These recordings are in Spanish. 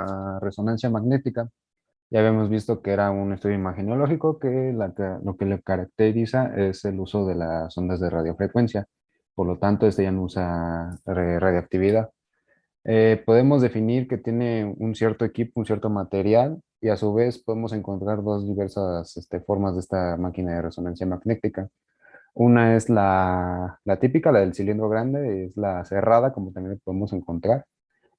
la resonancia magnética. Ya habíamos visto que era un estudio imagenológico lo que le caracteriza es el uso de las ondas de radiofrecuencia. Por lo tanto, este ya no usa radioactividad. Podemos definir que tiene un cierto equipo, un cierto material, y a su vez podemos encontrar dos diversas formas de esta máquina de resonancia magnética. Una es la típica, la del cilindro grande, es la cerrada, como también podemos encontrar,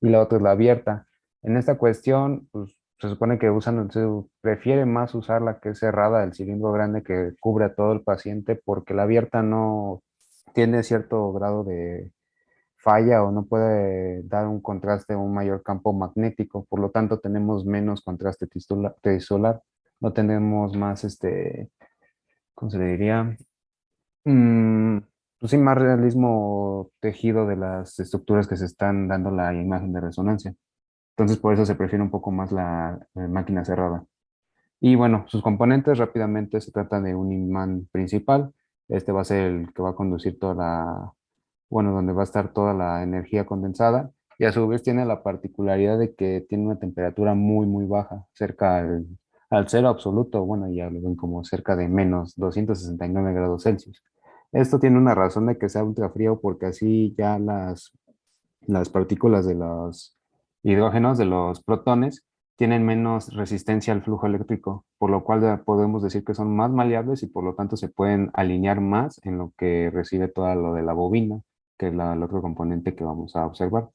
y la otra es la abierta. En esta cuestión, pues, se supone que se prefiere más usar la que es cerrada, el cilindro grande que cubre a todo el paciente, porque la abierta no tiene cierto grado de falla o no puede dar un contraste o un mayor campo magnético, por lo tanto tenemos menos contraste tisular, no tenemos más, ¿cómo se le diría? Mm, pues sí, más realismo tejido de las estructuras que se están dando la imagen de resonancia. Entonces, por eso se prefiere un poco más la máquina cerrada. Y bueno, sus componentes rápidamente se trata de un imán principal. Este va a ser el que va a conducir bueno, donde va a estar toda la energía condensada. Y a su vez tiene la particularidad de que tiene una temperatura muy baja, cerca al cero absoluto. Bueno, ya lo ven como cerca de menos 269 grados Celsius. Esto tiene una razón de que sea ultrafrío porque así ya las partículas de los hidrógenos, de los protones, tienen menos resistencia al flujo eléctrico, por lo cual ya podemos decir que son más maleables y por lo tanto se pueden alinear más en lo que recibe todo lo de la bobina, que es el otro componente que vamos a observar.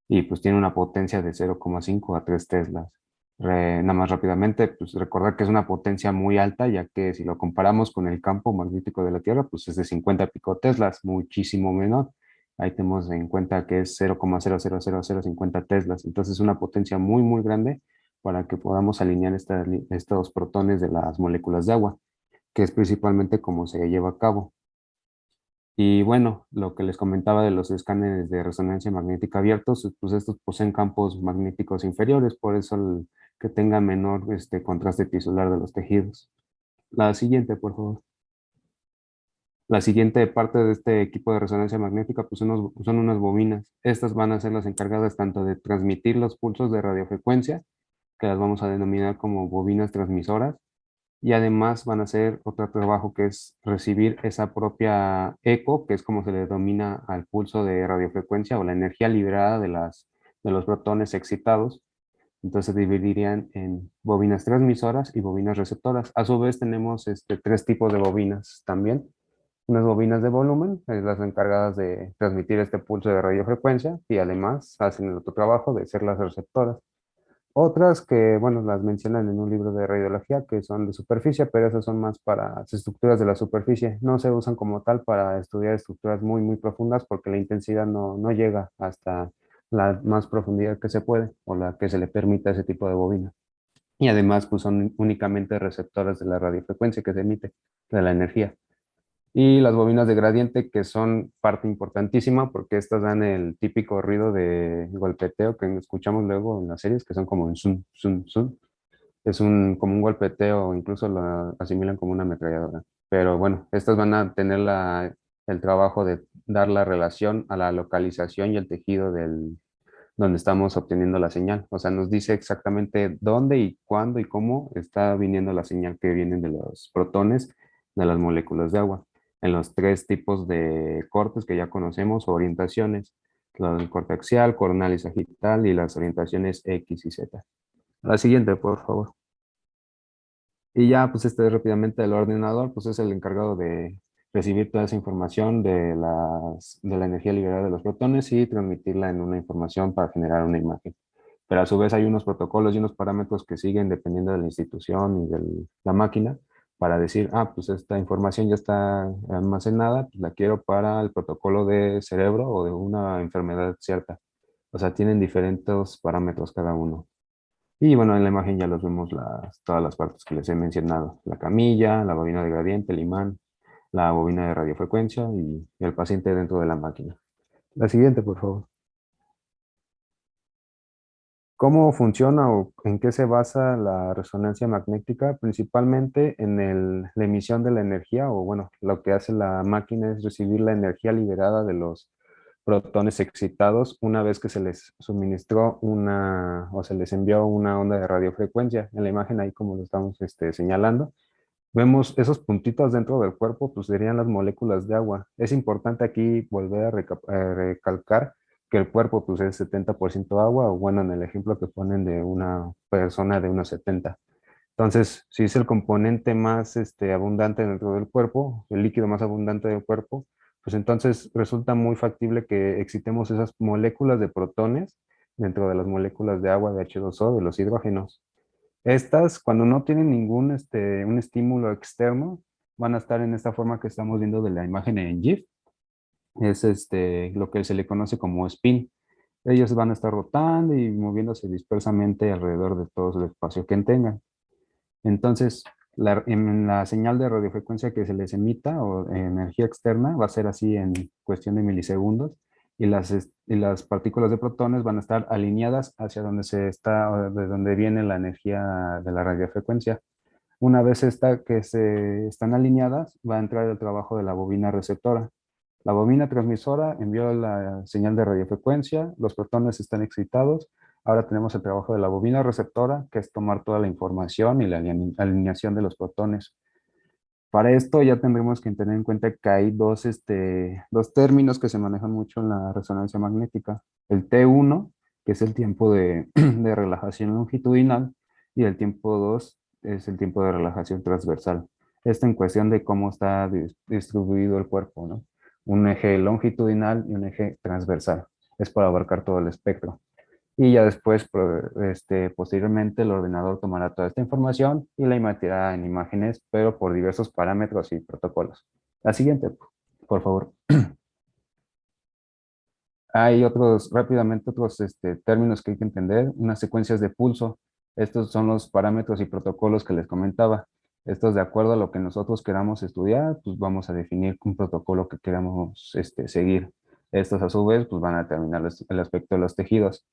Y pues tiene una potencia de 0,5 a 3 teslas. Nada más rápidamente, pues recordar que es una potencia muy alta, ya que si lo comparamos con el campo magnético de la Tierra, pues es de 50 pico teslas, muchísimo menor. Ahí tenemos en cuenta que es 0,00050 teslas. Entonces es una potencia muy grande para que podamos alinear estos protones de las moléculas de agua, que es principalmente cómo se lleva a cabo. Y bueno, lo que les comentaba de los escáneres de resonancia magnética abiertos, pues estos poseen campos magnéticos inferiores, por eso que tenga menor contraste tisular de los tejidos. La siguiente, por favor. La siguiente parte de este equipo de resonancia magnética pues son unas bobinas. Estas van a ser las encargadas tanto de transmitir los pulsos de radiofrecuencia, que las vamos a denominar como bobinas transmisoras, y además van a hacer otro trabajo que es recibir esa propia eco, que es como se le denomina al pulso de radiofrecuencia o la energía liberada de los protones excitados. Entonces se dividirían en bobinas transmisoras y bobinas receptoras. A su vez tenemos tres tipos de bobinas también. Unas bobinas de volumen, las encargadas de transmitir este pulso de radiofrecuencia y además hacen el otro trabajo de ser las receptoras. Otras que, bueno, las mencionan en un libro de radiología que son de superficie, pero esas son más para las estructuras de la superficie. No se usan como tal para estudiar estructuras muy profundas porque la intensidad no llega hasta la más profundidad que se puede o la que se le permite a ese tipo de bobina. Y además, pues son únicamente receptoras de la radiofrecuencia que se emite, de la energía. Y las bobinas de gradiente, que son parte importantísima porque estas dan el típico ruido de golpeteo que escuchamos luego en las series, que son como un zum. Es como un golpeteo, incluso lo asimilan como una ametralladora. Pero bueno, estas van a tener el trabajo de dar la relación a la localización y el tejido donde estamos obteniendo la señal. O sea, nos dice exactamente dónde y cuándo y cómo está viniendo la señal que vienen de los protones de las moléculas de agua, en los tres tipos de cortes que ya conocemos o orientaciones, el corte axial, coronal y sagital y las orientaciones X y Z. La siguiente, por favor. Y ya, pues rápidamente el ordenador, pues es el encargado de recibir toda esa información de la energía liberada de los protones y transmitirla en una información para generar una imagen. Pero a su vez hay unos protocolos y unos parámetros que siguen dependiendo de la institución y de la máquina para decir, pues esta información ya está almacenada, pues la quiero para el protocolo de cerebro o de una enfermedad cierta. O sea, tienen diferentes parámetros cada uno. Y bueno, en la imagen ya los vemos todas las partes que les he mencionado. La camilla, la bobina de gradiente, el imán, la bobina de radiofrecuencia y el paciente dentro de la máquina. La siguiente, por favor. ¿Cómo funciona o en qué se basa la resonancia magnética? Principalmente en la emisión de la energía, o bueno, lo que hace la máquina es recibir la energía liberada de los protones excitados una vez que se les suministró una o se les envió una onda de radiofrecuencia. En la imagen ahí como lo estamos señalando, vemos esos puntitos dentro del cuerpo, pues serían las moléculas de agua. Es importante aquí volver a recalcar que el cuerpo pues es 70% agua, o bueno, en el ejemplo que ponen de una persona de unos 70. Entonces, si es el componente más abundante dentro del cuerpo, el líquido más abundante del cuerpo, pues entonces resulta muy factible que excitemos esas moléculas de protones dentro de las moléculas de agua, de H2O, de los hidrógenos. Estas, cuando no tienen ningún un estímulo externo, van a estar en esta forma que estamos viendo de la imagen en GIF. Es lo que se le conoce como spin. Ellos van a estar rotando y moviéndose dispersamente alrededor de todo el espacio que tengan. Entonces, en la señal de radiofrecuencia que se les emita o energía externa va a ser así en cuestión de milisegundos y las partículas de protones van a estar alineadas hacia donde se está, o de donde viene la energía de la radiofrecuencia. Una vez que se están alineadas, va a entrar el trabajo de la bobina receptora. La bobina transmisora envió la señal de radiofrecuencia, los protones están excitados. Ahora tenemos el trabajo de la bobina receptora, que es tomar toda la información y la alineación de los protones. Para esto ya tendremos que tener en cuenta que hay dos términos que se manejan mucho en la resonancia magnética. El T1, que es el tiempo de relajación longitudinal, y el tiempo 2 es el tiempo de relajación transversal. Esto en cuestión de cómo está distribuido el cuerpo, ¿no? Un eje longitudinal y un eje transversal. Es para abarcar todo el espectro. Y ya después, posteriormente, el ordenador tomará toda esta información y la emitirá en imágenes, pero por diversos parámetros y protocolos. La siguiente, por favor. Hay rápidamente otros términos que hay que entender. Unas secuencias de pulso. Estos son los parámetros y protocolos que les comentaba. Estos, de acuerdo a lo que nosotros queramos estudiar, pues vamos a definir un protocolo que queramos seguir. Estos, a su vez, pues van a determinar el aspecto de los tejidos.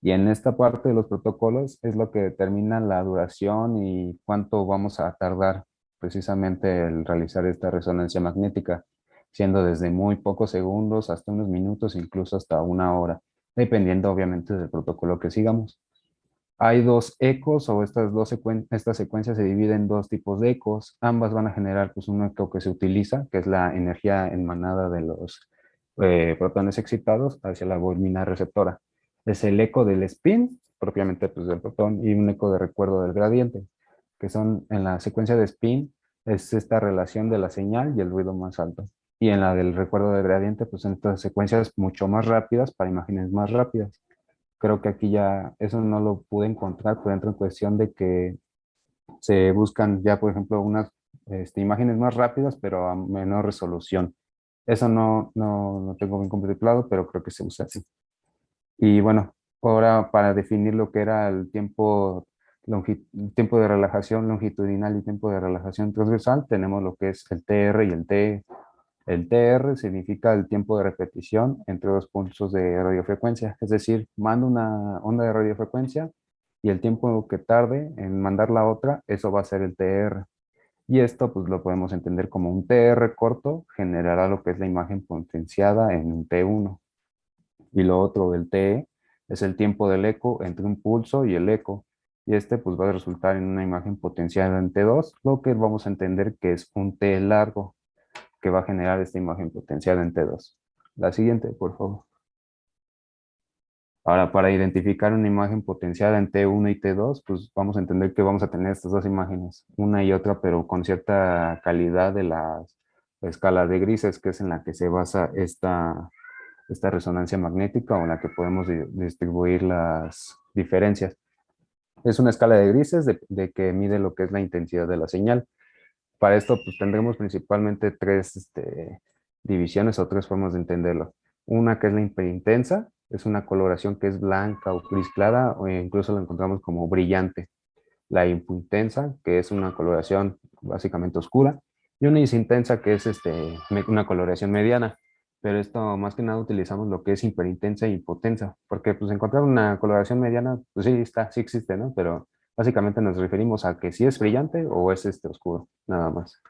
Y en esta parte de los protocolos es lo que determina la duración y cuánto vamos a tardar precisamente el realizar esta resonancia magnética, siendo desde muy pocos segundos hasta unos minutos, incluso hasta una hora, dependiendo obviamente del protocolo que sigamos. Hay dos ecos, o esta secuencia se divide en dos tipos de ecos. Ambas van a generar pues, un eco que se utiliza, que es la energía emanada de los protones excitados hacia la bobina receptora. Es el eco del spin, propiamente pues, del protón, y un eco de recuerdo del gradiente, que son en la secuencia de spin, es esta relación de la señal y el ruido más alto. Y en la del recuerdo del gradiente, pues en estas secuencias mucho más rápidas para imágenes más rápidas. Creo que aquí ya eso no lo pude encontrar, pero entra en cuestión de que se buscan ya, por ejemplo, unas imágenes más rápidas, pero a menor resolución. Eso no tengo bien contemplado, pero creo que se usa así. Y bueno, ahora para definir lo que era el tiempo de relajación longitudinal y tiempo de relajación transversal, tenemos lo que es el TR y el TE. El TR significa el tiempo de repetición entre dos pulsos de radiofrecuencia, es decir, mando una onda de radiofrecuencia y el tiempo que tarde en mandar la otra, eso va a ser el TR. Y esto pues lo podemos entender como un TR corto generará lo que es la imagen potenciada en un T1. Y lo otro del TE es el tiempo del eco entre un pulso y el eco. Y este pues va a resultar en una imagen potenciada en T2, lo que vamos a entender que es un T largo que va a generar esta imagen potenciada en T2. La siguiente, por favor. Ahora, para identificar una imagen potenciada en T1 y T2, pues vamos a entender que vamos a tener estas dos imágenes, una y otra, pero con cierta calidad de la escala de grises, que es en la que se basa esta resonancia magnética o en la que podemos distribuir las diferencias. Es una escala de grises de que mide lo que es la intensidad de la señal. Para esto, pues tendremos principalmente tres divisiones o tres formas de entenderlo. Una que es la hiperintensa, es una coloración que es blanca o gris clara, o incluso la encontramos como brillante. La hipointensa, que es una coloración básicamente oscura, y una isintensa, que es una coloración mediana. Pero esto más que nada utilizamos lo que es hiperintensa e hipotensa, porque pues encontrar una coloración mediana, pues sí está, sí existe, ¿no? Pero básicamente nos referimos a que si es brillante o es oscuro, nada más.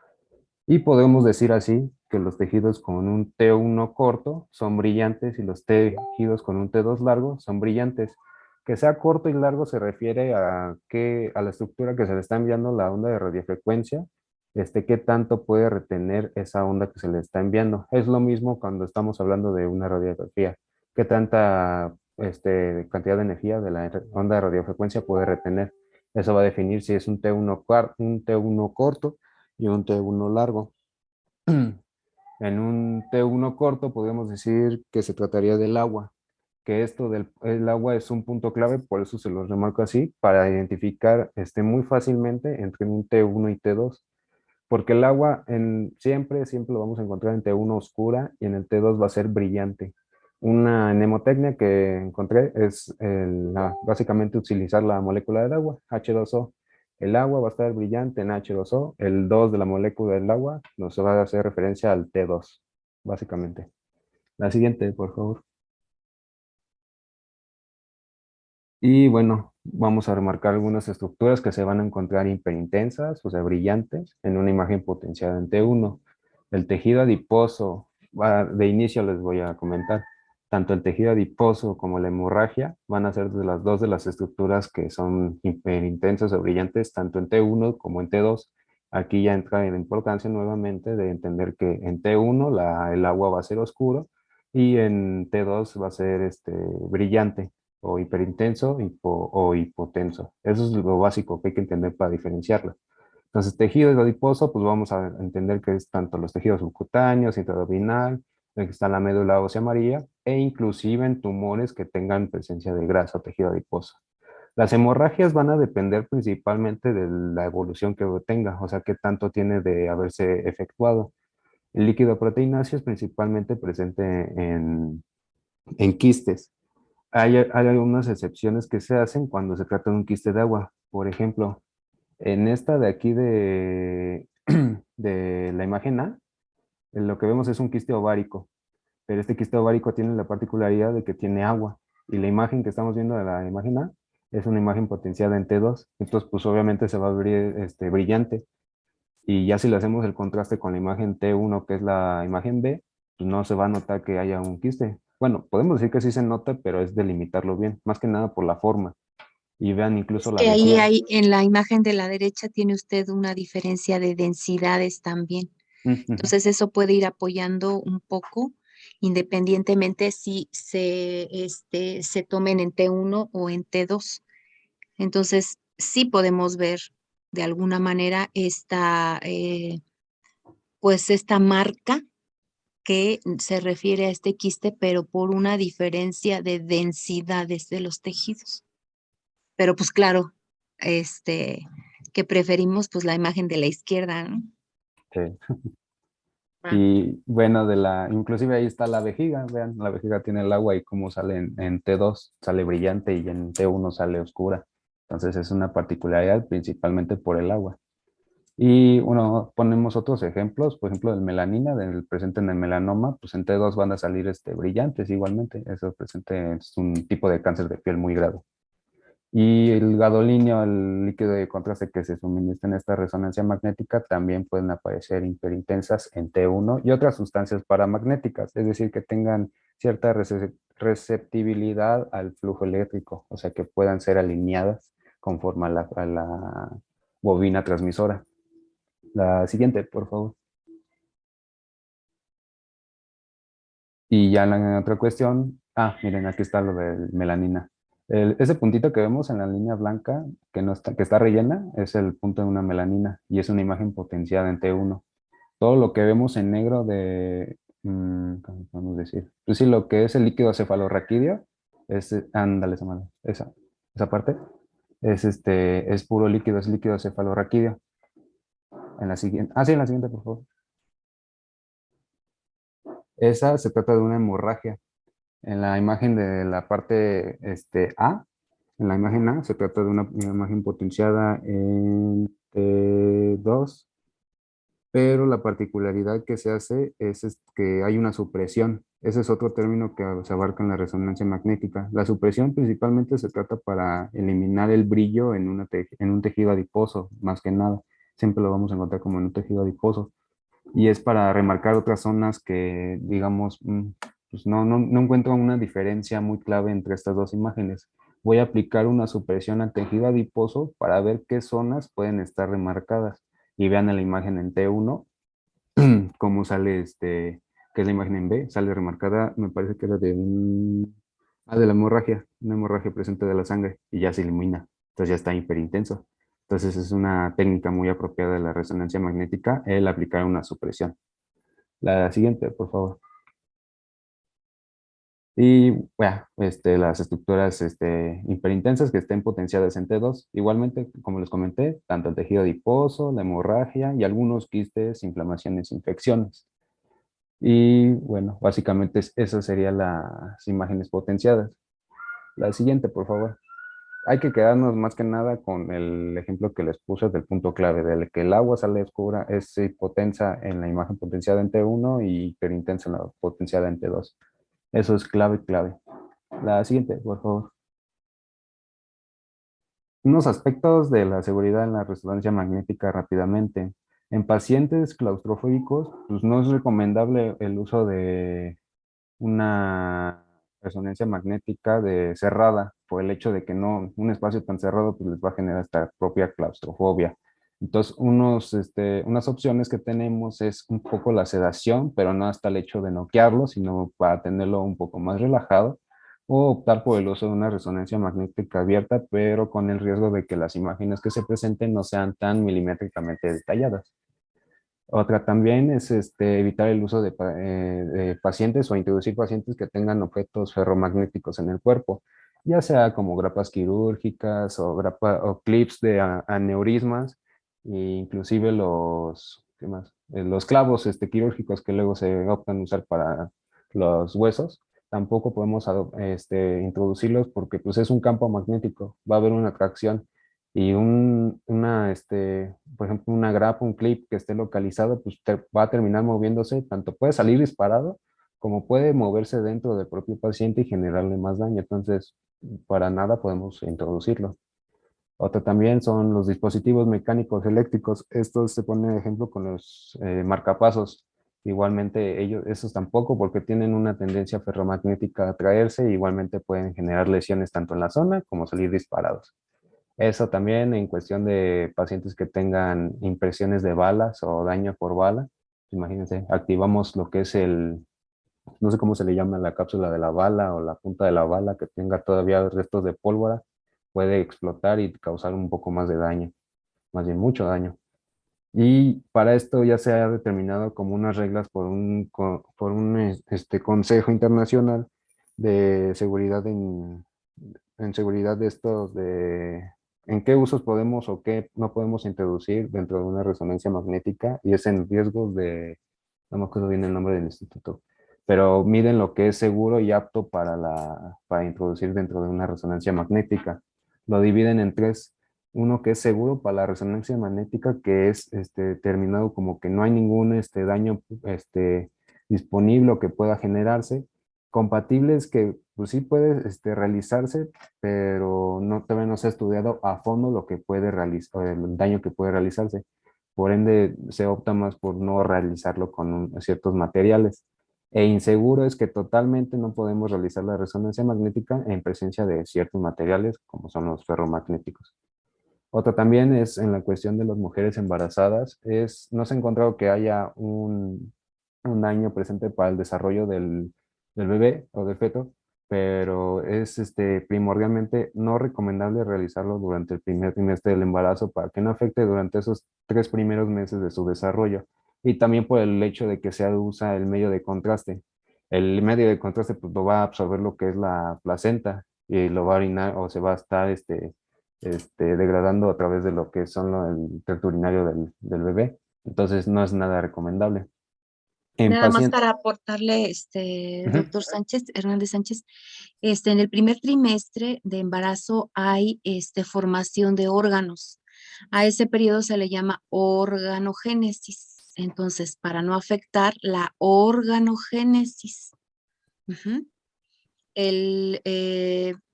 Y podemos decir así que los tejidos con un T1 corto son brillantes y los tejidos con un T2 largo son brillantes. Que sea corto y largo se refiere a la estructura que se le está enviando la onda de radiofrecuencia, qué tanto puede retener esa onda que se le está enviando. Es lo mismo cuando estamos hablando de una radiografía. Qué tanta cantidad de energía de la onda de radiofrecuencia puede retener. Eso va a definir si es un T1 corto y un T1 largo. En un T1 corto podemos decir que se trataría del agua, que esto del el agua es un punto clave, por eso se los remarco así, para identificar muy fácilmente entre un T1 y T2, porque el agua siempre lo vamos a encontrar en T1 oscura y en el T2 va a ser brillante. Una mnemotecnia que encontré es básicamente utilizar la molécula del agua, H2O. El agua va a estar brillante en H2O, el 2 de la molécula del agua nos va a hacer referencia al T2, básicamente. La siguiente, por favor. Y bueno, vamos a remarcar algunas estructuras que se van a encontrar hiperintensas, o sea, brillantes, en una imagen potenciada en T1. El tejido adiposo, de inicio les voy a comentar, tanto el tejido adiposo como la hemorragia van a ser de las dos de las estructuras que son hiperintensas o brillantes, tanto en T1 como en T2. Aquí ya entra la importancia nuevamente de entender que en T1 el agua va a ser oscuro y en T2 va a ser brillante o hiperintenso o hipotenso. Eso es lo básico que hay que entender para diferenciarlo. Entonces, tejido adiposo, pues vamos a entender que es tanto los tejidos subcutáneos, intraabdominal, el que está en la médula ósea amarilla, e inclusive en tumores que tengan presencia de grasa o tejido adiposo. Las hemorragias van a depender principalmente de la evolución que tenga, o sea, qué tanto tiene de haberse efectuado. El líquido proteínáceo es principalmente presente en quistes. Hay algunas excepciones que se hacen cuando se trata de un quiste de agua. Por ejemplo, en esta de aquí de la imagen A, lo que vemos es un quiste ovárico, pero este quiste ovárico tiene la particularidad de que tiene agua. Y la imagen que estamos viendo de la imagen A es una imagen potenciada en T2. Entonces, pues obviamente se va a abrir brillante. Y ya si le hacemos el contraste con la imagen T1, que es la imagen B, pues no se va a notar que haya un quiste. Bueno, podemos decir que sí se nota, pero es delimitarlo bien, más que nada por la forma. Y vean incluso Es la que ahí vejiga. hay, en la imagen de la derecha tiene usted una diferencia de densidades también. Ujú. Entonces eso puede ir apoyando un poco, independientemente si se tomen en T1 o en T2. Entonces sí podemos ver de alguna manera pues esta marca que se refiere a este quiste, pero por una diferencia de densidades de los tejidos. Pero pues claro, este, que preferimos pues la imagen de la izquierda, ¿no? Sí. Ah, Y bueno, inclusive ahí está la vejiga, vean, la vejiga tiene el agua y como sale en T2, sale brillante y en T1 sale oscura. Entonces es una particularidad principalmente por el agua. Y bueno, ponemos otros ejemplos, por ejemplo, del melanina, del presente en el melanoma, pues en T2 van a salir brillantes igualmente. Eso presente es un tipo de cáncer de piel muy grave. Y el gadolinio, el líquido de contraste que se suministra en esta resonancia magnética, también pueden aparecer hiperintensas en T1 y otras sustancias paramagnéticas, es decir, que tengan cierta receptibilidad al flujo eléctrico, o sea, que puedan ser alineadas conforme a la bobina transmisora. La siguiente, por favor. Y ya la otra cuestión, miren, aquí está lo de melanina. Ese puntito que vemos en la línea blanca, que está rellena, es el punto de una melanina y es una imagen potenciada en T1. Todo lo que vemos en negro ¿cómo podemos decir? Pues sí, lo que es el líquido cefalorraquídeo, ándale, esa parte, es puro líquido, es líquido cefalorraquídeo. En la siguiente, sí, en la siguiente, por favor. Esa se trata de una hemorragia. En la imagen de la parte A, en la imagen A, se trata de una imagen potenciada en T2, pero la particularidad que se hace es que hay una supresión. Ese es otro término que se abarca en la resonancia magnética. La supresión principalmente se trata para eliminar el brillo en un tejido adiposo, más que nada. Siempre lo vamos a encontrar como en un tejido adiposo. y es para remarcar otras zonas que, digamos, pues no encuentro una diferencia muy clave entre estas dos imágenes. Voy a aplicar una supresión al tejido adiposo para ver qué zonas pueden estar remarcadas. Y vean en la imagen en T1 cómo sale, que es la imagen en B, sale remarcada, me parece que era de la hemorragia, una hemorragia presente de la sangre, y ya se elimina. Entonces ya está hiperintenso. Entonces es una técnica muy apropiada de la resonancia magnética el aplicar una supresión. La siguiente, por favor. Y bueno, las estructuras hiperintensas que estén potenciadas en T2, igualmente, como les comenté, tanto el tejido adiposo, la hemorragia y algunos quistes, inflamaciones, infecciones. Y bueno, básicamente esas serían las imágenes potenciadas. La siguiente, por favor. Hay que quedarnos más que nada con el ejemplo que les puse del punto clave, del que el agua sale oscura, es hipotensa en la imagen potenciada en T1 y hiperintensa en la potenciada en T2. Eso es clave, clave. La siguiente, por favor. Unos aspectos de la seguridad en la resonancia magnética rápidamente. En pacientes claustrofóbicos, pues no es recomendable el uso de una resonancia magnética cerrada, por el hecho de que no, un espacio tan cerrado pues les va a generar esta propia claustrofobia. Entonces, unas opciones que tenemos es un poco la sedación, pero no hasta el hecho de noquearlo, sino para tenerlo un poco más relajado, o optar por el uso de una resonancia magnética abierta, pero con el riesgo de que las imágenes que se presenten no sean tan milimétricamente detalladas. Otra también es evitar el uso de pacientes o introducir pacientes que tengan objetos ferromagnéticos en el cuerpo, ya sea como grapas quirúrgicas o clips de aneurismas, e inclusive ¿qué más? Los clavos quirúrgicos que luego se optan a usar para los huesos. Tampoco podemos introducirlos porque pues, es un campo magnético, va a haber una atracción y por ejemplo, una grapa, un clip que esté localizado, pues va a terminar moviéndose, tanto puede salir disparado como puede moverse dentro del propio paciente y generarle más daño. Entonces, para nada podemos introducirlo. Otra también son los dispositivos mecánicos eléctricos. Estos se ponen de ejemplo con los marcapasos. Igualmente, esos tampoco, porque tienen una tendencia ferromagnética a atraerse, igualmente pueden generar lesiones tanto en la zona como salir disparados. Eso también en cuestión de pacientes que tengan impresiones de balas o daño por bala. Imagínense, activamos lo que es no sé cómo se le llama, la cápsula de la bala o la punta de la bala que tenga todavía restos de pólvora, puede explotar y causar un poco más de daño, más bien mucho daño. Y para esto ya se ha determinado como unas reglas por un Consejo Internacional de Seguridad en seguridad de en qué usos podemos o qué no podemos introducir dentro de una resonancia magnética y es en riesgos no me acuerdo bien el nombre del instituto, pero miden lo que es seguro y apto para introducir dentro de una resonancia magnética. Lo dividen en tres. Uno que es seguro para la resonancia magnética, que es determinado como que no hay ningún daño disponible o que pueda generarse. Compatibles que pues sí puede realizarse, pero todavía no se ha estudiado a fondo lo que puede realizar, el daño que puede realizarse. Por ende, se opta más por no realizarlo con ciertos materiales. E inseguro es que totalmente no podemos realizar la resonancia magnética en presencia de ciertos materiales, como son los ferromagnéticos. Otra también es en la cuestión de las mujeres embarazadas, no se ha encontrado que haya un daño presente para el desarrollo del bebé o del feto, pero es primordialmente no recomendable realizarlo durante el primer trimestre del embarazo para que no afecte durante esos 3 primeros meses de su desarrollo. Y también por el hecho de que se usa el medio de contraste. El medio de contraste pues, lo va a absorber lo que es la placenta y lo va a orinar o se va a estar degradando a través de lo que son el tracto urinario del bebé. Entonces no es nada recomendable. En Nada más paciente, para aportarle, doctor Sánchez, Hernández Sánchez, en el primer trimestre de embarazo hay formación de órganos. A ese periodo se le llama organogénesis. Entonces, para no afectar la organogénesis, ujú, el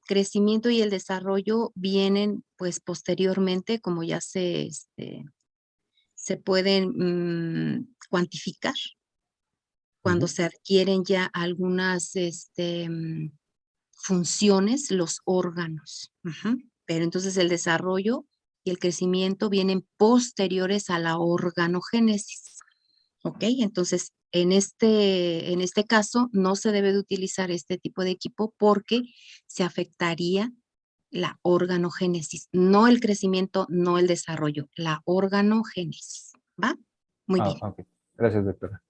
crecimiento y el desarrollo vienen pues posteriormente, como ya se pueden cuantificar cuando Ujú. se adquieren ya algunas funciones, los órganos. Ujú. Pero entonces el desarrollo y el crecimiento vienen posteriores a la organogénesis. ¿Ok? Entonces, en este caso, no se debe de utilizar este tipo de equipo porque se afectaría la organogénesis, no el crecimiento, no el desarrollo, la organogénesis. ¿Va? Muy Ah, bien. ok. Gracias, doctora.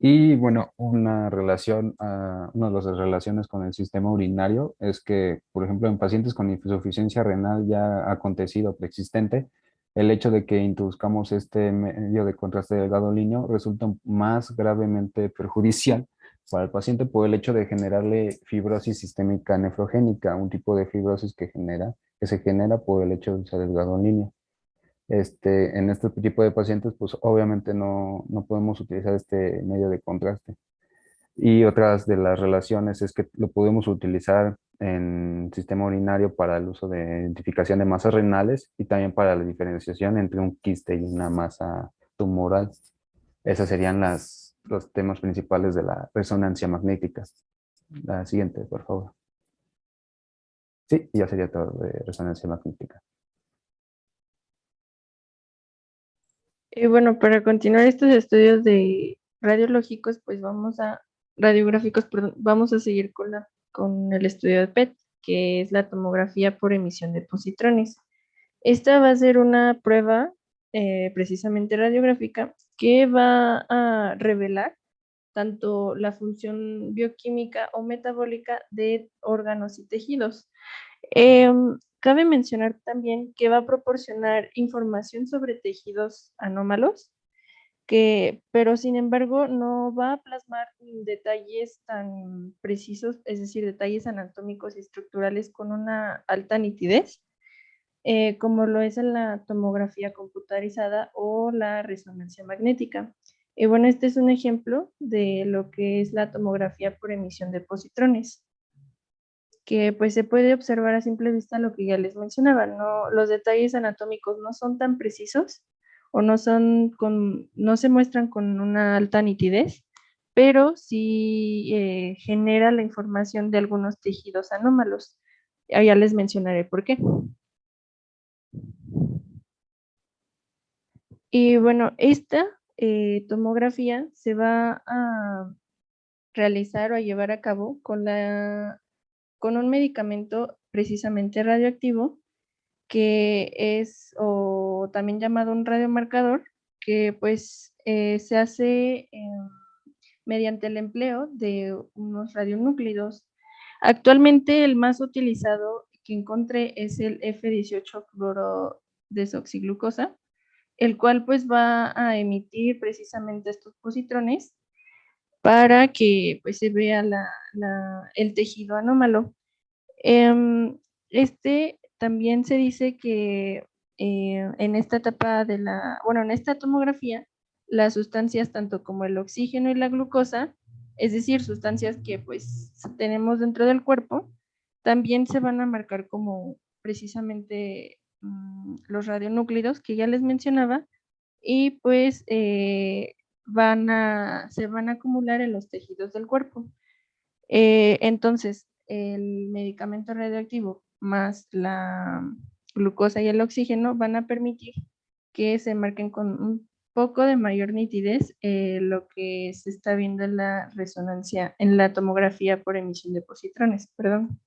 Y bueno, una relación, una de las relaciones con el sistema urinario es que, por ejemplo, en pacientes con insuficiencia renal ya acontecido preexistente, el hecho de que introduzcamos este medio de contraste delgado líneo resulta más gravemente perjudicial para el paciente por el hecho de generarle fibrosis sistémica nefrogénica, un tipo de fibrosis que se genera por el hecho de usar delgado líneo. En este tipo de pacientes, pues obviamente no podemos utilizar este medio de contraste. Y otras de las relaciones es que lo podemos utilizar en sistema urinario para el uso de identificación de masas renales y también para la diferenciación entre un quiste y una masa tumoral. Esos serían los temas principales de la resonancia magnética. La siguiente, por favor. Sí, ya sería todo de resonancia magnética. Y bueno, para continuar estos estudios de radiológicos, pues radiográficos, perdón, vamos a seguir con el estudio de PET, que es la tomografía por emisión de positrones. Esta va a ser una prueba precisamente radiográfica que va a revelar tanto la función bioquímica o metabólica de órganos y tejidos. Cabe mencionar también que va a proporcionar información sobre tejidos anómalos, pero sin embargo no va a plasmar detalles tan precisos, es decir, detalles anatómicos y estructurales con una alta nitidez, como lo es en la tomografía computarizada o la resonancia magnética. Y bueno, este es un ejemplo de lo que es la tomografía por emisión de positrones, que pues se puede observar a simple vista lo que ya les mencionaba, no, los detalles anatómicos no son tan precisos o no se muestran con una alta nitidez, pero sí genera la información de algunos tejidos anómalos. Ya les mencionaré por qué. Y bueno, esta tomografía se va a realizar o a llevar a cabo con un medicamento precisamente radioactivo que es o también llamado un radiomarcador, que pues se hace mediante el empleo de unos radionúclidos. Actualmente el más utilizado que encontré es el F18 fluorodesoxiglucosa, el cual pues va a emitir precisamente estos positrones para que pues se vea el tejido anómalo. Este también se dice que en esta etapa en esta tomografía, las sustancias tanto como el oxígeno y la glucosa, es decir, sustancias que pues tenemos dentro del cuerpo, también se van a marcar como precisamente los radionúclidos que ya les mencionaba y pues se van a acumular en los tejidos del cuerpo. Entonces, el medicamento radioactivo más la glucosa y el oxígeno van a permitir que se marquen con un poco de mayor nitidez lo que se está viendo en la resonancia, en la tomografía por emisión de positrones, perdón.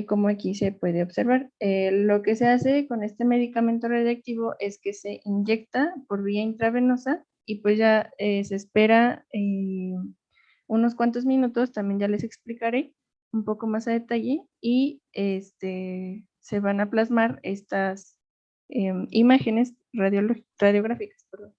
Como aquí se puede observar, lo que se hace con este medicamento radioactivo es que se inyecta por vía intravenosa y pues ya se espera unos cuantos minutos, también ya les explicaré un poco más a detalle y se van a plasmar estas imágenes radiográficas. Perdón.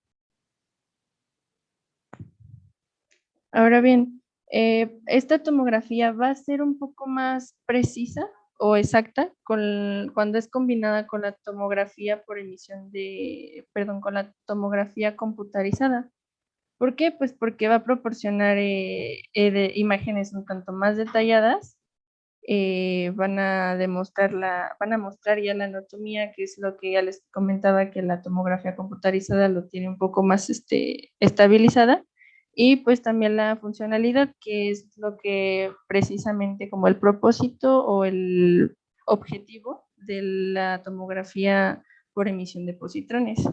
Ahora bien, esta tomografía va a ser un poco más precisa o exacta cuando es combinada con la tomografía por emisión con la tomografía computarizada. ¿Por qué? Pues porque va a proporcionar imágenes un tanto más detalladas van a mostrar ya la anatomía, que es lo que ya les comentaba, que la tomografía computarizada lo tiene un poco más estabilizada, y pues también la funcionalidad, que es lo que precisamente como el propósito o el objetivo de la tomografía por emisión de positrones.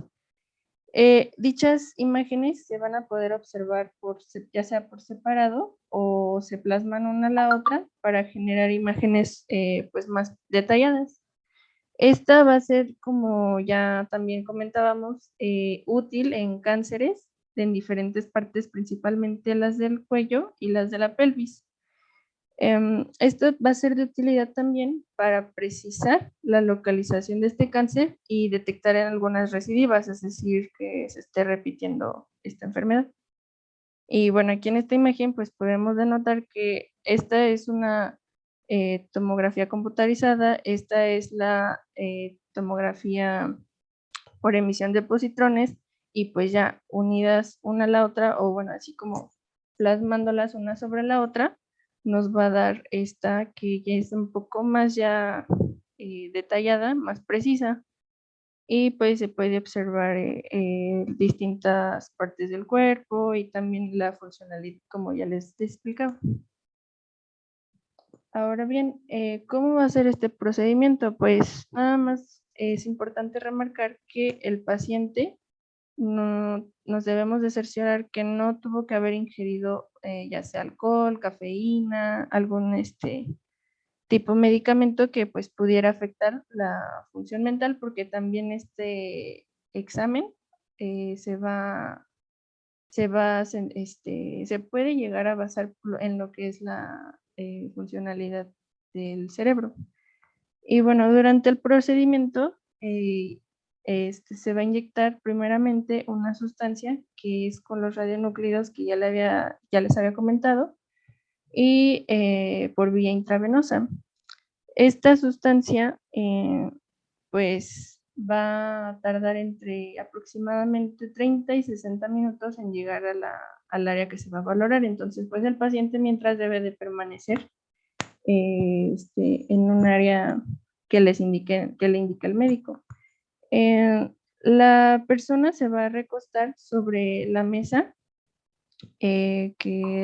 Dichas imágenes se van a poder observar ya sea por separado o se plasman una a la otra para generar imágenes pues más detalladas. Esta va a ser, como ya también comentábamos, útil en cánceres en diferentes partes, principalmente las del cuello y las de la pelvis. Esto va a ser de utilidad también para precisar la localización de este cáncer y detectar en algunas recidivas, es decir, que se esté repitiendo esta enfermedad. Y bueno, aquí en esta imagen pues podemos denotar que esta es una tomografía computarizada, esta es la tomografía por emisión de positrones, y pues ya unidas una a la otra, o bueno, así como plasmándolas una sobre la otra, nos va a dar esta que ya es un poco más ya detallada, más precisa, y pues se puede observar distintas partes del cuerpo y también la funcionalidad, como ya les explicaba. Ahora bien, ¿cómo va a ser este procedimiento? Pues nada más es importante remarcar que el paciente no nos debemos de cerciorar que no tuvo que haber ingerido ya sea alcohol, cafeína, algún tipo de medicamento que pues pudiera afectar la función mental, porque también este examen se se puede llegar a basar en lo que es la funcionalidad del cerebro. Y bueno, durante el procedimiento se va a inyectar primeramente una sustancia que es con los radionúclidos que ya les había comentado, y por vía intravenosa. Esta sustancia pues va a tardar entre aproximadamente 30 y 60 minutos en llegar al área que se va a valorar. Entonces, pues el paciente mientras debe de permanecer en un área que le indique el médico. La persona se va a recostar sobre la mesa que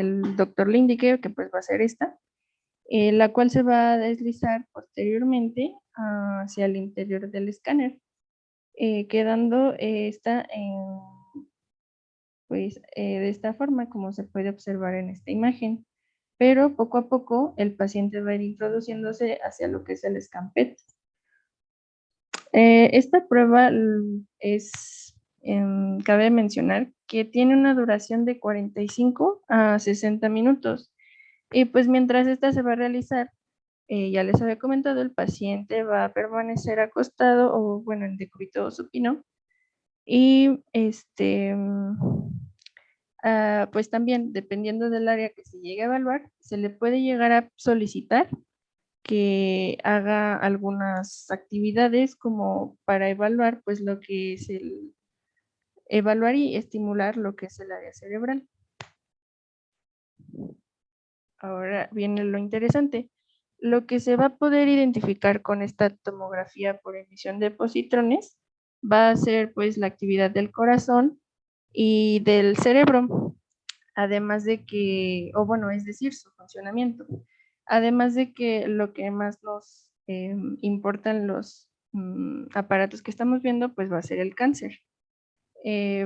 el doctor le indique, que pues va a ser esta, la cual se va a deslizar posteriormente hacia el interior del escáner, quedando esta pues, de esta forma, como se puede observar en esta imagen. Pero poco a poco el paciente va a ir introduciéndose hacia lo que es el escampet. Esta prueba cabe mencionar que tiene una duración de 45 a 60 minutos. Y pues mientras esta se va a realizar, ya les había comentado, el paciente va a permanecer acostado o bueno, en decúbito supino. Y pues también, dependiendo del área que se llegue a evaluar, se le puede llegar a solicitar que haga algunas actividades como para evaluar pues lo que es evaluar y estimular lo que es el área cerebral. Ahora viene lo interesante. Lo que se va a poder identificar con esta tomografía por emisión de positrones va a ser pues la actividad del corazón y del cerebro, además de que, o bueno, es decir, su funcionamiento. Además de que lo que más nos importan los aparatos que estamos viendo, pues va a ser el cáncer.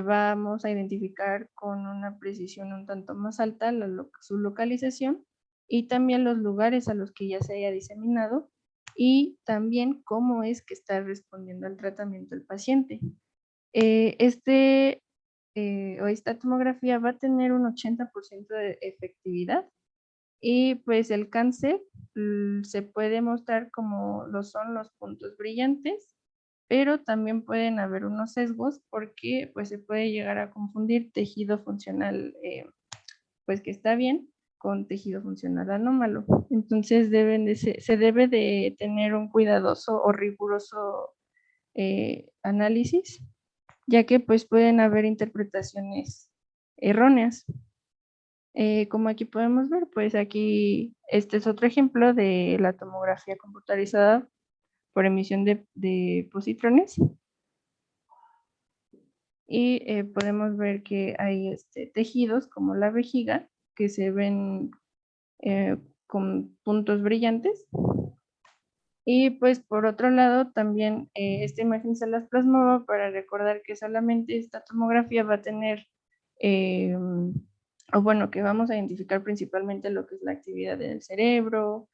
Vamos a identificar con una precisión un tanto más alta su localización y también los lugares a los que ya se haya diseminado, y también cómo es que está respondiendo al tratamiento el paciente. Esta tomografía va a tener un 80% de efectividad, y pues el cáncer se puede mostrar como lo son los puntos brillantes, pero también pueden haber unos sesgos porque pues se puede llegar a confundir tejido funcional pues que está bien con tejido funcional anómalo. Entonces se debe de tener un cuidadoso o riguroso análisis, ya que pues pueden haber interpretaciones erróneas. Como aquí podemos ver, pues aquí este es otro ejemplo de la tomografía computarizada por emisión de positrones. Y podemos ver que hay tejidos como la vejiga que se ven con puntos brillantes. Y pues por otro lado también esta imagen se las plasmaba para recordar que solamente esta tomografía va a tener, o bueno, que vamos a identificar principalmente lo que es la actividad del cerebro,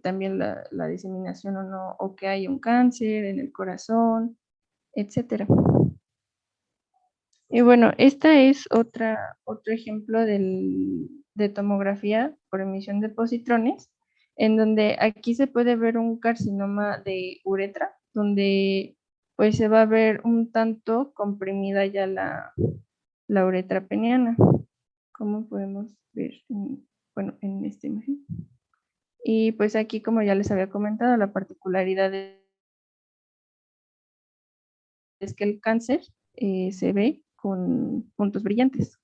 también la diseminación o no, o que hay un cáncer en el corazón, etcétera. Y bueno, esta es otro ejemplo de tomografía por emisión de positrones, en donde aquí se puede ver un carcinoma de uretra, donde pues se va a ver un tanto comprimida ya la uretra peniana, como podemos ver bueno, en esta imagen. Y pues aquí, como ya les había comentado, la particularidad es que el cáncer se ve con puntos brillantes.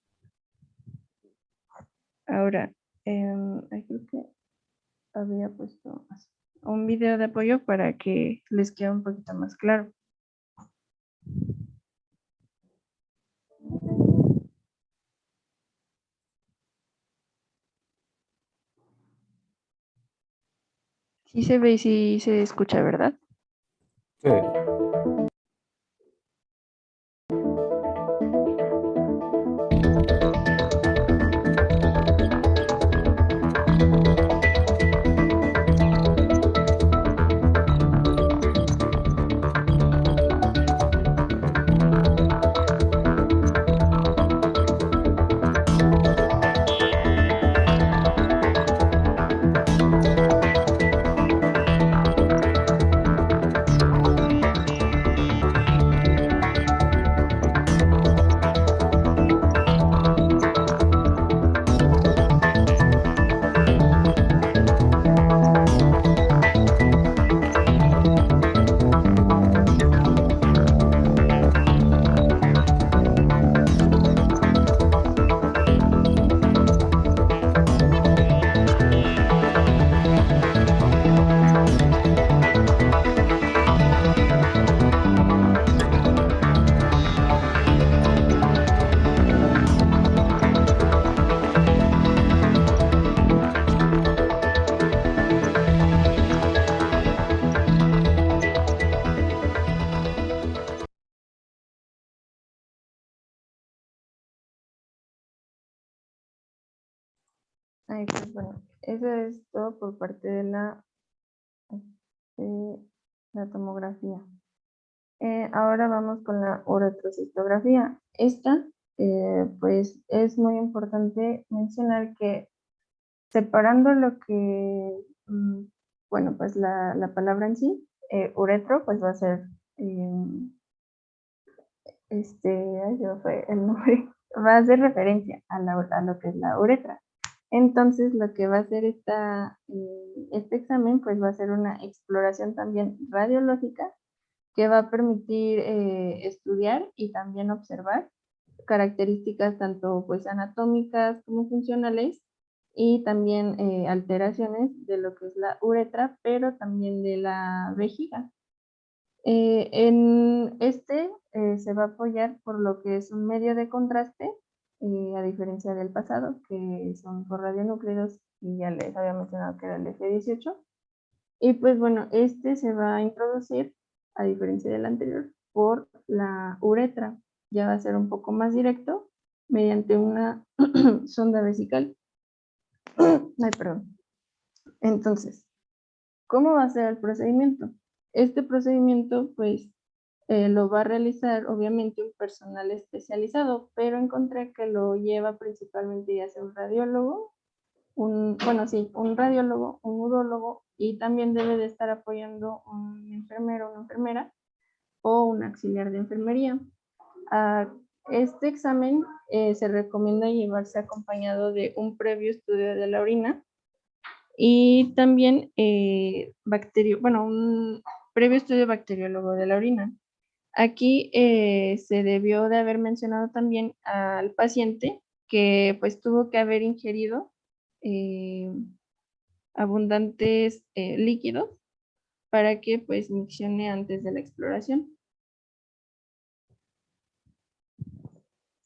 Ahora, creo que había puesto un video de apoyo para que les quede un poquito más claro. Sí se ve y sí se escucha, ¿verdad? Sí. Ay, pues bueno, eso es todo por parte de la tomografía. Ahora vamos con la uretrocistografía. Esta, pues es muy importante mencionar que separando lo que, bueno, pues la palabra en sí, uretro, pues va a ser, ay, se me fue el nombre, va a hacer referencia a lo que es la uretra. Entonces, lo que va a hacer este examen, pues va a ser una exploración también radiológica que va a permitir estudiar y también observar características tanto pues anatómicas como funcionales y también alteraciones de lo que es la uretra, pero también de la vejiga. En se va a apoyar por lo que es un medio de contraste, a diferencia del pasado, que son por radionúclidos, y ya les había mencionado que era el F18. Y pues bueno, este se va a introducir, a diferencia del anterior, por la uretra. Ya va a ser un poco más directo mediante una sonda vesical. Ay, perdón. Entonces, ¿cómo va a ser el procedimiento? Este procedimiento, pues, lo va a realizar obviamente un personal especializado, pero encontré que lo lleva principalmente ya sea un radiólogo, bueno, sí, un radiólogo, un urólogo, y también debe de estar apoyando un enfermero o una enfermera o un auxiliar de enfermería. A este examen se recomienda llevarse acompañado de un previo estudio de la orina y también bueno, un previo estudio bacteriólogo de la orina. Aquí se debió de haber mencionado también al paciente que pues tuvo que haber ingerido abundantes líquidos para que pues miccione antes de la exploración.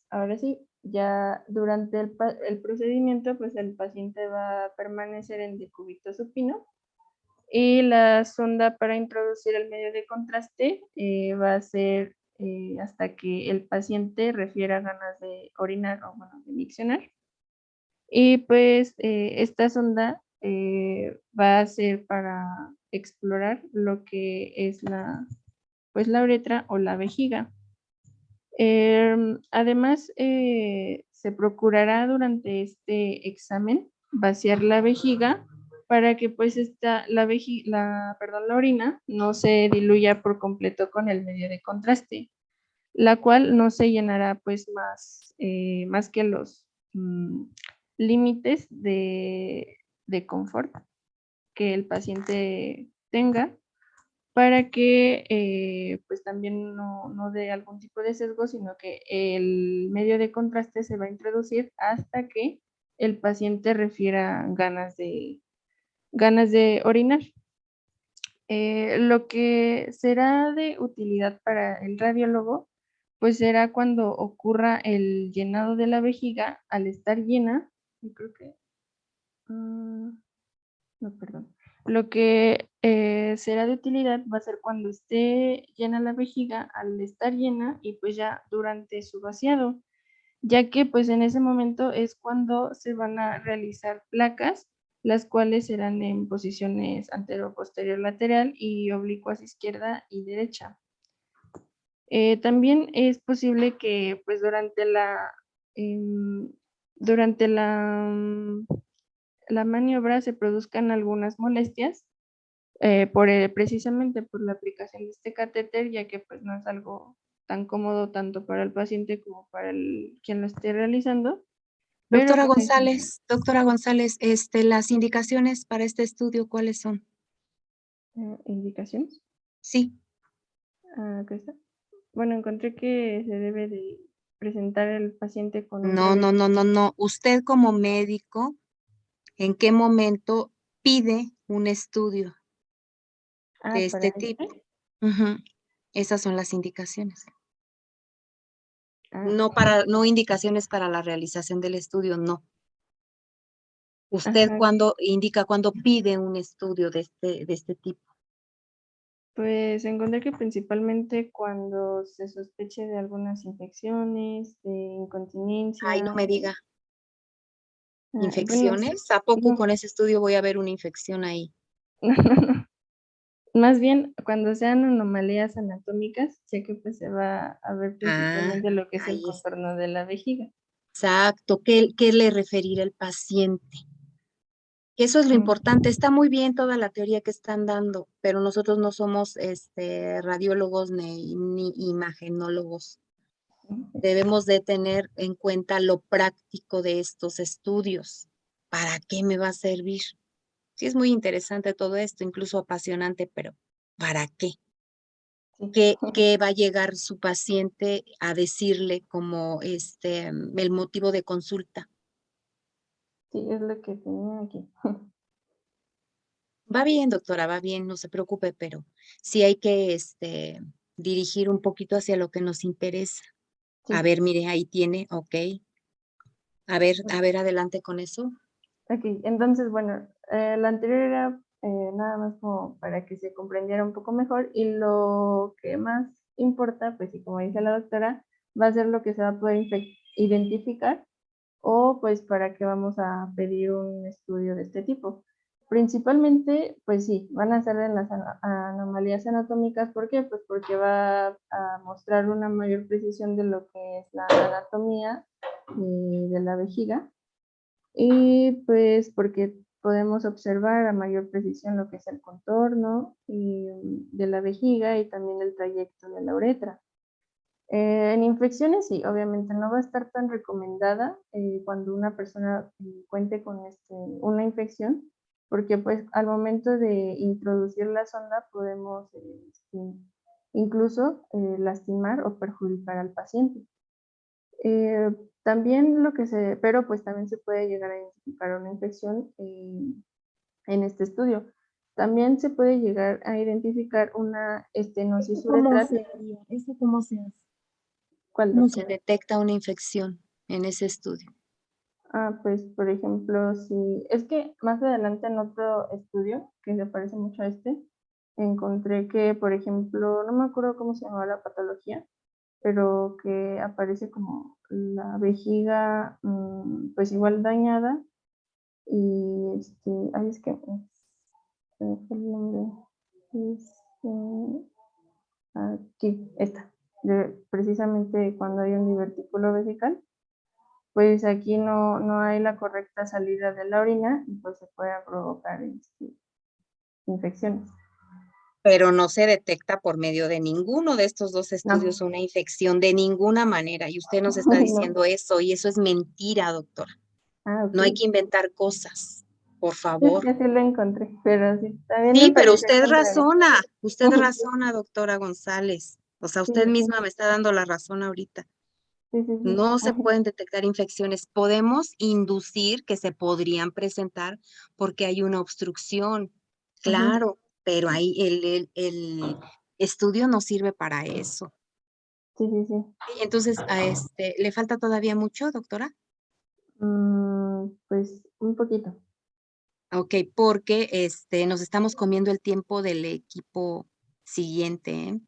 Ahora sí, ya durante el procedimiento, pues el paciente va a permanecer en decúbito supino y la sonda para introducir el medio de contraste va a ser hasta que el paciente refiera ganas de orinar o bueno, de miccionar. Y pues esta sonda va a ser para explorar lo que es pues la uretra o la vejiga. Además, se procurará durante este examen vaciar la vejiga para que pues la orina no se diluya por completo con el medio de contraste, la cual no se llenará pues más que los límites de confort que el paciente tenga para que pues también no dé algún tipo de sesgo, sino que el medio de contraste se va a introducir hasta que el paciente refiera ganas de orinar. Lo que será de utilidad para el radiólogo, pues será cuando ocurra el llenado de la vejiga al estar llena, yo creo que, no, perdón. Lo que será de utilidad va a ser cuando esté llena la vejiga, al estar llena y pues ya durante su vaciado, ya que pues en ese momento es cuando se van a realizar placas, las cuales serán en posiciones antero, posterior, lateral y oblicuas izquierda y derecha. También es posible que pues durante la maniobra se produzcan algunas molestias precisamente por la aplicación de este catéter, ya que pues no es algo tan cómodo tanto para el paciente como para quien lo esté realizando. Pero Doctora González, las indicaciones para este estudio, ¿cuáles son? ¿Indicaciones? Sí. Acá está. Bueno, encontré que se debe de presentar el paciente con un No. Usted como médico, ¿en qué momento pide un estudio de para este tipo? este. Ujú. Esas son las indicaciones. Ah, No indicaciones para la realización del estudio, no. Usted ajá, cuando pide un estudio de este tipo. pues encontré que principalmente cuando se sospeche de algunas infecciones, de incontinencia. Ay, no me diga. Bueno, ¿Infecciones? ¿A poco no, con ese estudio voy a ver una infección ahí? más bien cuando sean anomalías anatómicas, ya que pues se va a ver Ah, principalmente lo que es el ahí está. contorno de la vejiga. Exacto. ¿Qué le referirá el paciente? Que eso es lo Mm, importante. Está muy bien toda la teoría que están dando, pero nosotros no somos radiólogos ni imagenólogos. Debemos de tener en cuenta lo práctico de estos estudios. ¿Para qué me va a servir? Sí, es muy interesante todo esto, incluso apasionante, pero ¿para qué? sí, ¿Qué va a llegar su paciente a decirle como el motivo de consulta? sí, es lo que tenía aquí. Va bien, doctora, va bien, no se preocupe, pero sí hay que dirigir un poquito hacia lo que nos interesa. A Sí. ver, mire, ahí tiene, ok. A ver, adelante con eso. Ok, entonces, bueno, la anterior era nada más como para que se comprendiera un poco mejor y lo que más importa, pues sí, como dice la doctora, va a ser lo que se va a poder identificar o pues para qué vamos a pedir un estudio de este tipo. Principalmente, pues sí, van a ser en las anomalías anatómicas. ¿Por qué? Pues porque va a mostrar una mayor precisión de lo que es la anatomía de la vejiga y pues porque podemos observar a mayor precisión lo que es el contorno de la vejiga y también el trayecto de la uretra. En infecciones, sí, obviamente no va a estar tan recomendada cuando una persona cuente con una infección, porque pues al momento de introducir la sonda podemos incluso lastimar o perjudicar al paciente. También pero pues también se puede llegar a identificar una infección en este estudio. También se puede llegar a identificar una estenosis ¿Cómo uretral. se haría? ¿Eso cómo se hace? ¿Cuál, ¿Cómo se doctora? detecta una infección en ese estudio? Pues por ejemplo, si es que más adelante en otro estudio que se parece mucho a este, encontré que, por ejemplo, no me acuerdo cómo se llamaba la patología, pero que aparece como la vejiga, pues igual dañada y ay, es que se me fue el nombre. Este, aquí está. Precisamente cuando hay un divertículo vesical, pues aquí no hay la correcta salida de la orina y pues se puede provocar infecciones. Pero no se detecta por medio de ninguno de estos dos estudios No, una infección de ninguna manera. Y usted nos está no. diciendo eso y eso es mentira, doctora. Ok. No hay que inventar cosas, por Sí, es favor. que sí lo encontré, pero sí, también me Sí, pero pareció contrario. usted razona, doctora González. O sea, Sí, usted sí, misma me está dando la razón ahorita. sí, sí, sí. No se pueden detectar infecciones. Podemos inducir que se podrían presentar porque hay una obstrucción, Ujú. claro, pero ahí el estudio no sirve para eso. Sí, sí, sí. Sí, entonces, ¿le falta todavía mucho, doctora? Pues un poquito. Ok, porque nos estamos comiendo el tiempo del equipo siguiente, ¿eh?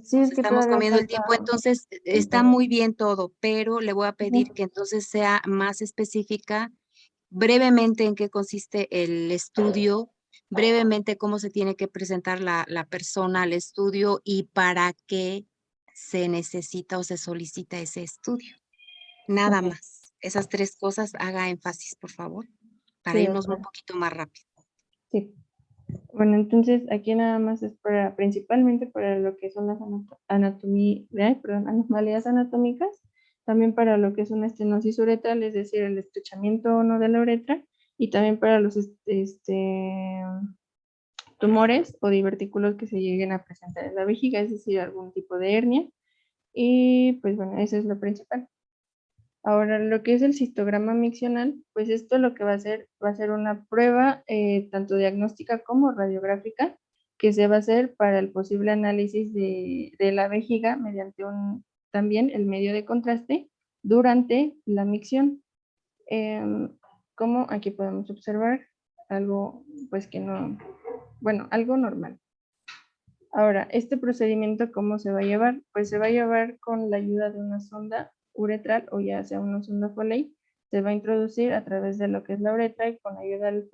Sí, Nos es que estamos todavía comiendo el falta tiempo, entonces está tiempo. muy bien todo, pero le voy a pedir Ujú. que entonces sea más específica, brevemente en qué consiste el estudio, brevemente cómo se tiene que presentar la persona al estudio y para qué se necesita o se solicita ese estudio. Nada Ok, más. Esas tres cosas, haga énfasis, por favor, para sí, irnos un doctora. poquito más rápido. Sí. Bueno, entonces aquí nada más es principalmente para lo que son las anomalías anatómicas, también para lo que es una estenosis uretral, es decir, el estrechamiento o no de la uretra, y también para los tumores o divertículos que se lleguen a presentar en la vejiga, es decir, algún tipo de hernia. Y pues bueno, eso es lo principal. Ahora, lo que es el cistograma miccional, pues esto lo que va a ser una prueba tanto diagnóstica como radiográfica que se va a hacer para el posible análisis de la vejiga mediante también el medio de contraste durante la micción. Como aquí podemos observar algo, pues que no, bueno, algo normal. Ahora, este procedimiento, ¿cómo se va a llevar? Pues se va a llevar con la ayuda de una sonda uretral o ya sea una sonda Foley. Se va a introducir a través de lo que es la uretra y con ayuda del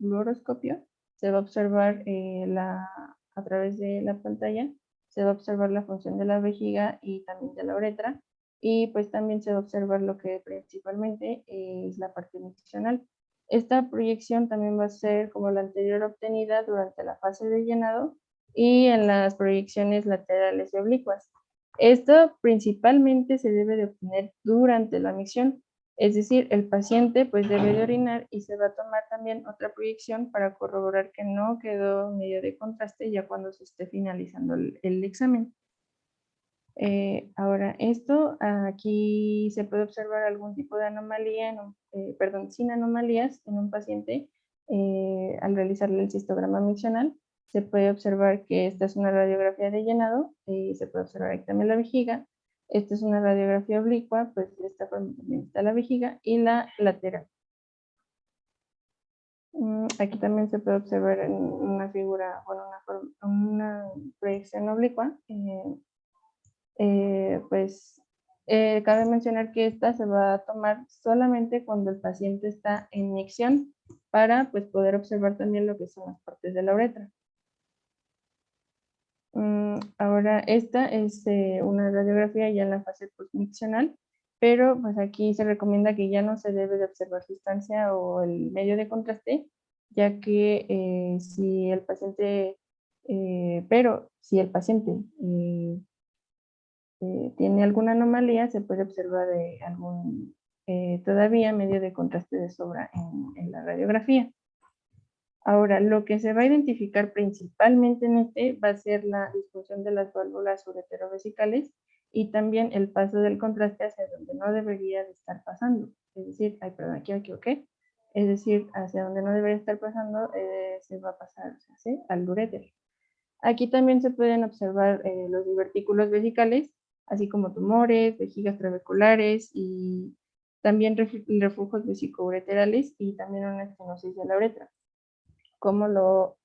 fluoroscopio se va a observar a través de la pantalla, se va a observar la función de la vejiga y también de la uretra y pues también se va a observar lo que principalmente es la parte nutricional. Esta proyección también va a ser como la anterior obtenida durante la fase de llenado y en las proyecciones laterales y oblicuas. Esto principalmente se debe de obtener durante la micción, es decir, el paciente pues debe de orinar y se va a tomar también otra proyección para corroborar que no quedó medio de contraste ya cuando se esté finalizando el examen. Ahora, aquí se puede observar algún tipo de anomalía, perdón, sin anomalías en un paciente al realizarle el cistograma miccional. Se puede observar que esta es una radiografía de llenado y se puede observar aquí también la vejiga. Esta es una radiografía oblicua, pues de esta forma también está la vejiga y la lateral. Aquí también se puede observar en una figura, bueno, una proyección oblicua. Pues cabe mencionar que esta se va a tomar solamente cuando el paciente está en micción para pues, poder observar también lo que son las partes de la uretra. Ahora esta es una radiografía ya en la fase postmiccional, pero pues aquí se recomienda que ya no se debe de observar sustancia o el medio de contraste, ya que pero si el paciente tiene alguna anomalía, se puede observar algún todavía medio de contraste de sobra en la radiografía. Ahora, lo que se va a identificar principalmente en este va a ser la disfunción de las válvulas ureterovesicales y también el paso del contraste hacia donde no debería de estar pasando. Es decir, ay, perdón, aquí me equivoqué. Es decir, hacia donde no debería estar pasando, se va a pasar, o sea, ¿sí? Al uréter. Aquí también se pueden observar los divertículos vesicales, así como tumores, vejigas trabeculares y también reflujos vesicoureterales y también una estenosis de la uretra, como lo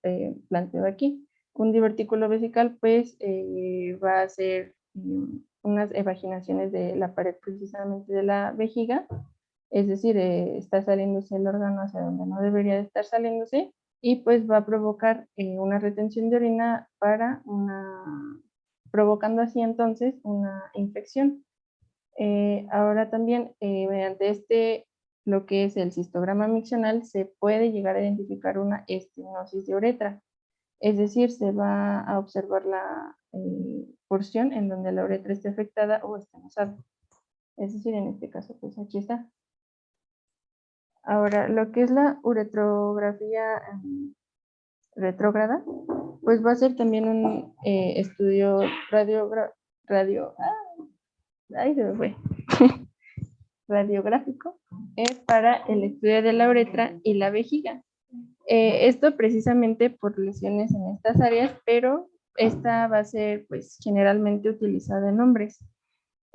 planteo aquí. Un divertículo vesical pues va a ser unas evaginaciones de la pared precisamente de la vejiga, es decir, está saliéndose el órgano hacia donde no debería de estar saliéndose y pues va a provocar una retención de orina provocando así entonces una infección. Ahora también mediante lo que es el cistograma miccional, se puede llegar a identificar una estenosis de uretra. Es decir, se va a observar la porción en donde la uretra esté afectada o estenosada. Es decir, en este caso, pues aquí está. Ahora, lo que es la uretrografía retrógrada, pues va a ser también un estudio ay, se me fue. Radiográfico para el estudio de la uretra y la vejiga. Esto precisamente por lesiones en estas áreas, pero esta va a ser pues generalmente utilizada en hombres.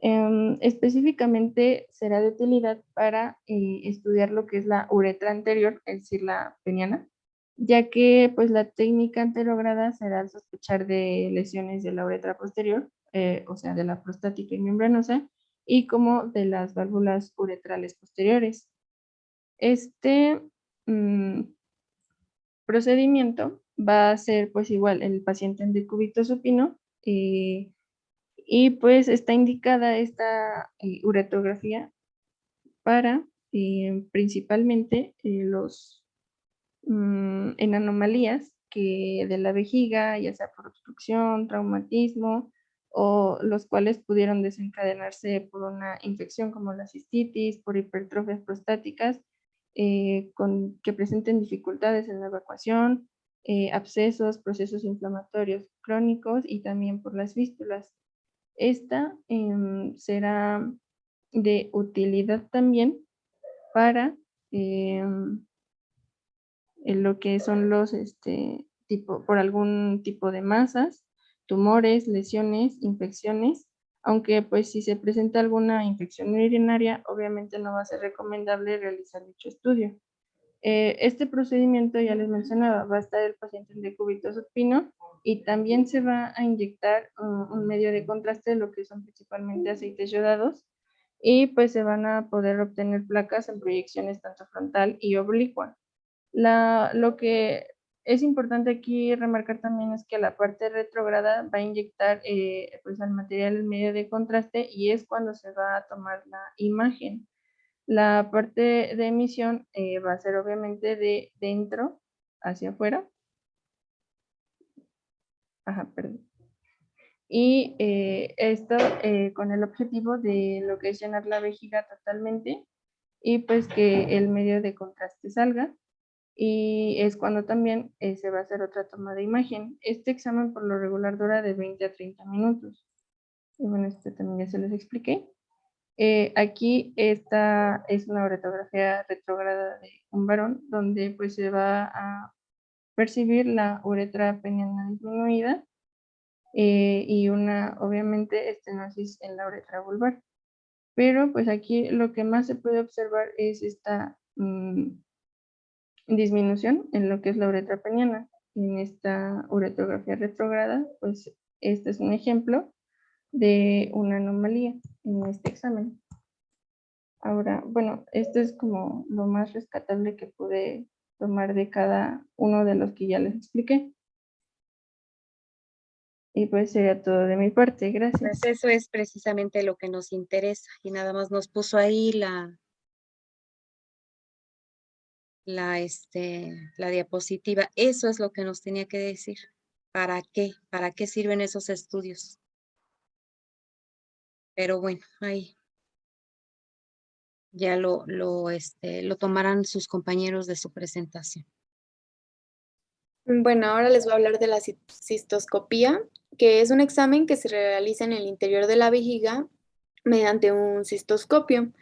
Específicamente será de utilidad para estudiar lo que es la uretra anterior, es decir, la peniana, ya que pues la técnica anterograda será al sospechar de lesiones de la uretra posterior, o sea, de la prostática y membranosa, y como de las válvulas uretrales posteriores. Este procedimiento va a ser pues igual el paciente en decúbito supino, y pues está indicada esta uretrografía para principalmente en anomalías que de la vejiga, ya sea por obstrucción, traumatismo, o los cuales pudieron desencadenarse por una infección como la cistitis, por hipertrofias prostáticas, que presenten dificultades en la evacuación, abscesos, procesos inflamatorios crónicos y también por las fístulas. Esta será de utilidad también para en lo que son los por algún tipo de masas, tumores, lesiones, infecciones, aunque pues si se presenta alguna infección urinaria, obviamente no va a ser recomendable realizar dicho estudio. Este procedimiento, ya les mencionaba, va a estar el paciente en decúbito supino y también se va a inyectar un medio de contraste, lo que son principalmente aceites yodados, y pues se van a poder obtener placas en proyecciones tanto frontal y oblicua. Lo que es importante aquí remarcar también es que la parte retrógrada va a inyectar pues al material en medio de contraste y es cuando se va a tomar la imagen. La parte de emisión va a ser obviamente de dentro hacia afuera. Ajá, perdón. Y esto con el objetivo de lo que es llenar la vejiga totalmente y pues que el medio de contraste salga. Y es cuando también se va a hacer otra toma de imagen. Este examen por lo regular dura de 20 a 30 minutos. Y bueno, este también ya se los expliqué. Aquí esta es una uretrografía retrógrada de un varón, donde pues se va a percibir la uretra peniana disminuida y una, obviamente, estenosis en la uretra vulvar. Pero pues aquí lo que más se puede observar es esta disminución en lo que es la uretra peniana. En esta uretrografía retrógrada, pues este es un ejemplo de una anomalía en este examen. Ahora, bueno, esto es como lo más rescatable que pude tomar de cada uno de los que ya les expliqué. Y pues sería todo de mi parte, gracias. Pues eso es precisamente lo que nos interesa y nada más nos puso ahí la diapositiva. Eso es lo que nos tenía que decir. ¿Para qué? ¿Para qué sirven esos estudios? Pero bueno, ahí ya lo tomarán sus compañeros de su presentación. Bueno, ahora les voy a hablar de la cistoscopía, que es un examen que se realiza en el interior de la vejiga mediante un cistoscopio,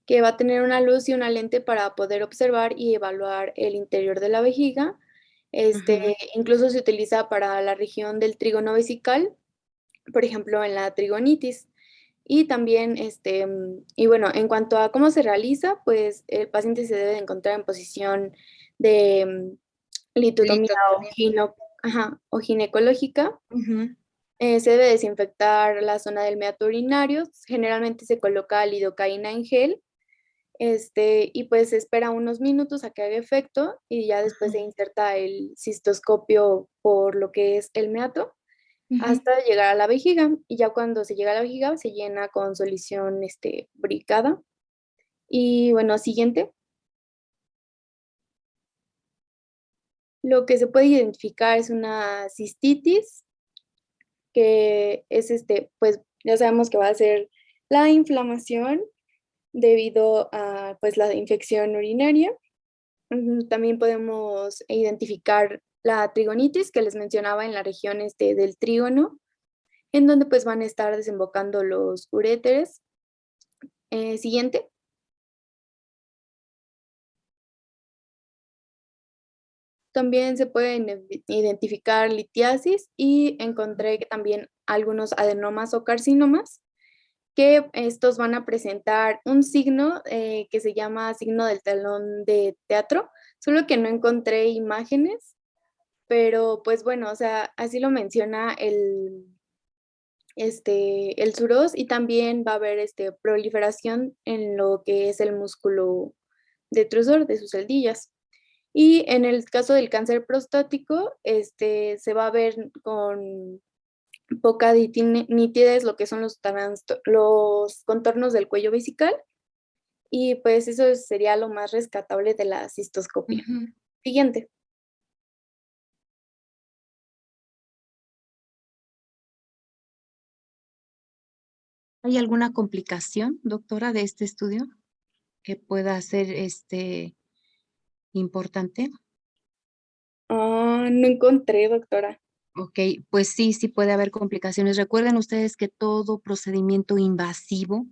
que va a tener una luz y una lente para poder observar y evaluar el interior de la vejiga. Incluso se utiliza para la región del trígono vesical, por ejemplo, en la trigonitis. Y también, y bueno, en cuanto a cómo se realiza, pues el paciente se debe de encontrar en posición de litotomía o ginecológica. Se debe desinfectar la zona del meato urinario. Generalmente se coloca lidocaína en gel. Y pues se espera unos minutos a que haga efecto y ya después se inserta el cistoscopio por lo que es el meato hasta llegar a la vejiga. Y ya cuando se llega a la vejiga se llena con solución bricada. Y bueno, siguiente. Lo que se puede identificar es una cistitis, que es pues ya sabemos que va a ser la inflamación debido a pues la infección urinaria. También podemos identificar la trigonitis que les mencionaba en la región del trígono, en donde pues van a estar desembocando los uréteres. Siguiente. También se pueden identificar litiasis y encontré que también algunos adenomas o carcinomas, que estos van a presentar un signo que se llama signo del telón de teatro, solo que no encontré imágenes, pero pues bueno, o sea, así lo menciona el SUROS, y también va a haber proliferación en lo que es el músculo detrusor de sus celdillas. Y en el caso del cáncer prostático, se va a ver con poca nitidez lo que son los contornos del cuello vesical, y pues eso sería lo más rescatable de la cistoscopia. Siguiente. ¿Hay alguna complicación, doctora, de este estudio que pueda ser importante? No encontré, doctora. Ok, pues sí, sí puede haber complicaciones. Recuerden ustedes que todo procedimiento invasivo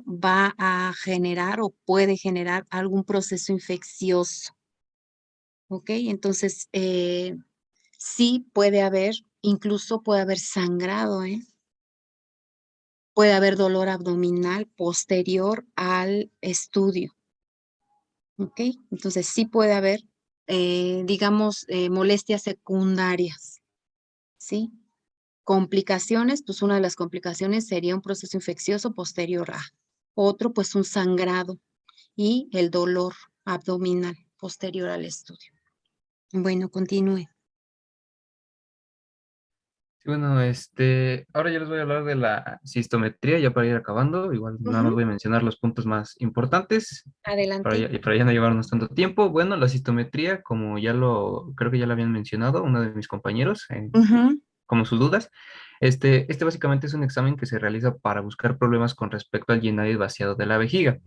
va a generar o puede generar algún proceso infeccioso. Ok, entonces sí puede haber, incluso puede haber sangrado, ¿eh? Puede haber dolor abdominal posterior al estudio. Ok, entonces sí puede haber, digamos, molestias secundarias, ¿sí? Complicaciones, pues una de las complicaciones sería un proceso infeccioso posterior a. Otro, pues un sangrado y el dolor abdominal posterior al estudio. Bueno, continúe. Sí, bueno, ahora yo les voy a hablar de la cistometría, ya para ir acabando. Igual nada más voy a mencionar los puntos más importantes Adelante. para ya no llevarnos tanto tiempo. Bueno, la cistometría, como creo que ya lo habían mencionado uno de mis compañeros, como sus dudas. Este básicamente es un examen que se realiza para buscar problemas con respecto al llenado y vaciado de la vejiga.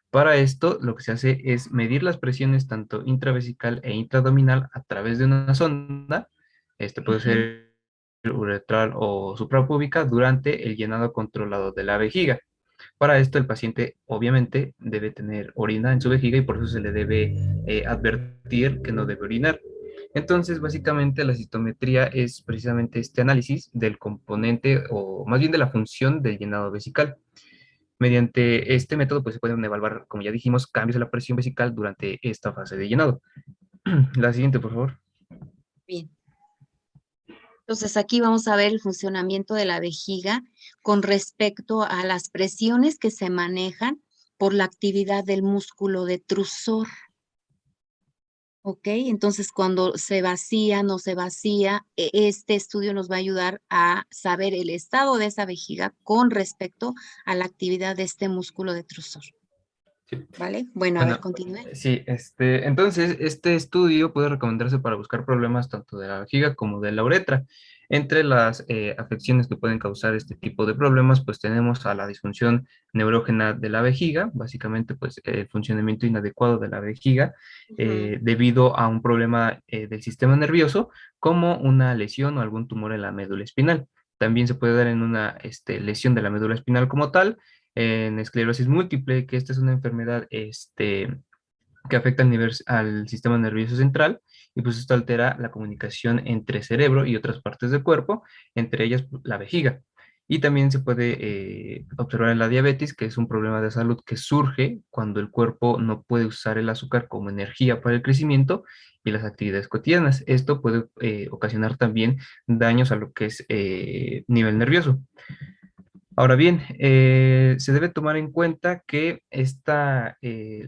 Para esto, lo que se hace es medir las presiones tanto intravesical e intraabdominal a través de una sonda. Puede ser uretral o suprapúbica durante el llenado controlado de la vejiga. Para esto, el paciente obviamente debe tener orina en su vejiga y por eso se le debe advertir que no debe orinar. Entonces, básicamente, la cistometría es precisamente este análisis del componente o más bien de la función del llenado vesical. Mediante este método, pues se pueden evaluar, como ya dijimos, cambios de la presión vesical durante esta fase de llenado. La siguiente, por favor. Bien. Entonces aquí vamos a ver el funcionamiento de la vejiga con respecto a las presiones que se manejan por la actividad del músculo detrusor. ¿Ok? Entonces cuando se vacía, no se vacía, este estudio nos va a ayudar a saber el estado de esa vejiga con respecto a la actividad de este músculo detrusor. Sí. ¿Vale? Bueno, a ver, Bueno, continúe. sí, entonces este estudio puede recomendarse para buscar problemas tanto de la vejiga como de la uretra. Entre las afecciones que pueden causar este tipo de problemas, pues tenemos a la disfunción neurógena de la vejiga, básicamente pues el funcionamiento inadecuado de la vejiga Ujú. debido a un problema del sistema nervioso, como una lesión o algún tumor en la médula espinal. También se puede dar en una lesión de la médula espinal como tal, en esclerosis múltiple, que esta es una enfermedad que afecta al sistema nervioso central y pues esto altera la comunicación entre cerebro y otras partes del cuerpo, entre ellas pues, la vejiga. Y también se puede observar en la diabetes, que es un problema de salud que surge cuando el cuerpo no puede usar el azúcar como energía para el crecimiento y las actividades cotidianas. Esto puede ocasionar también daños a lo que es nivel nervioso. Ahora bien, se debe tomar en cuenta que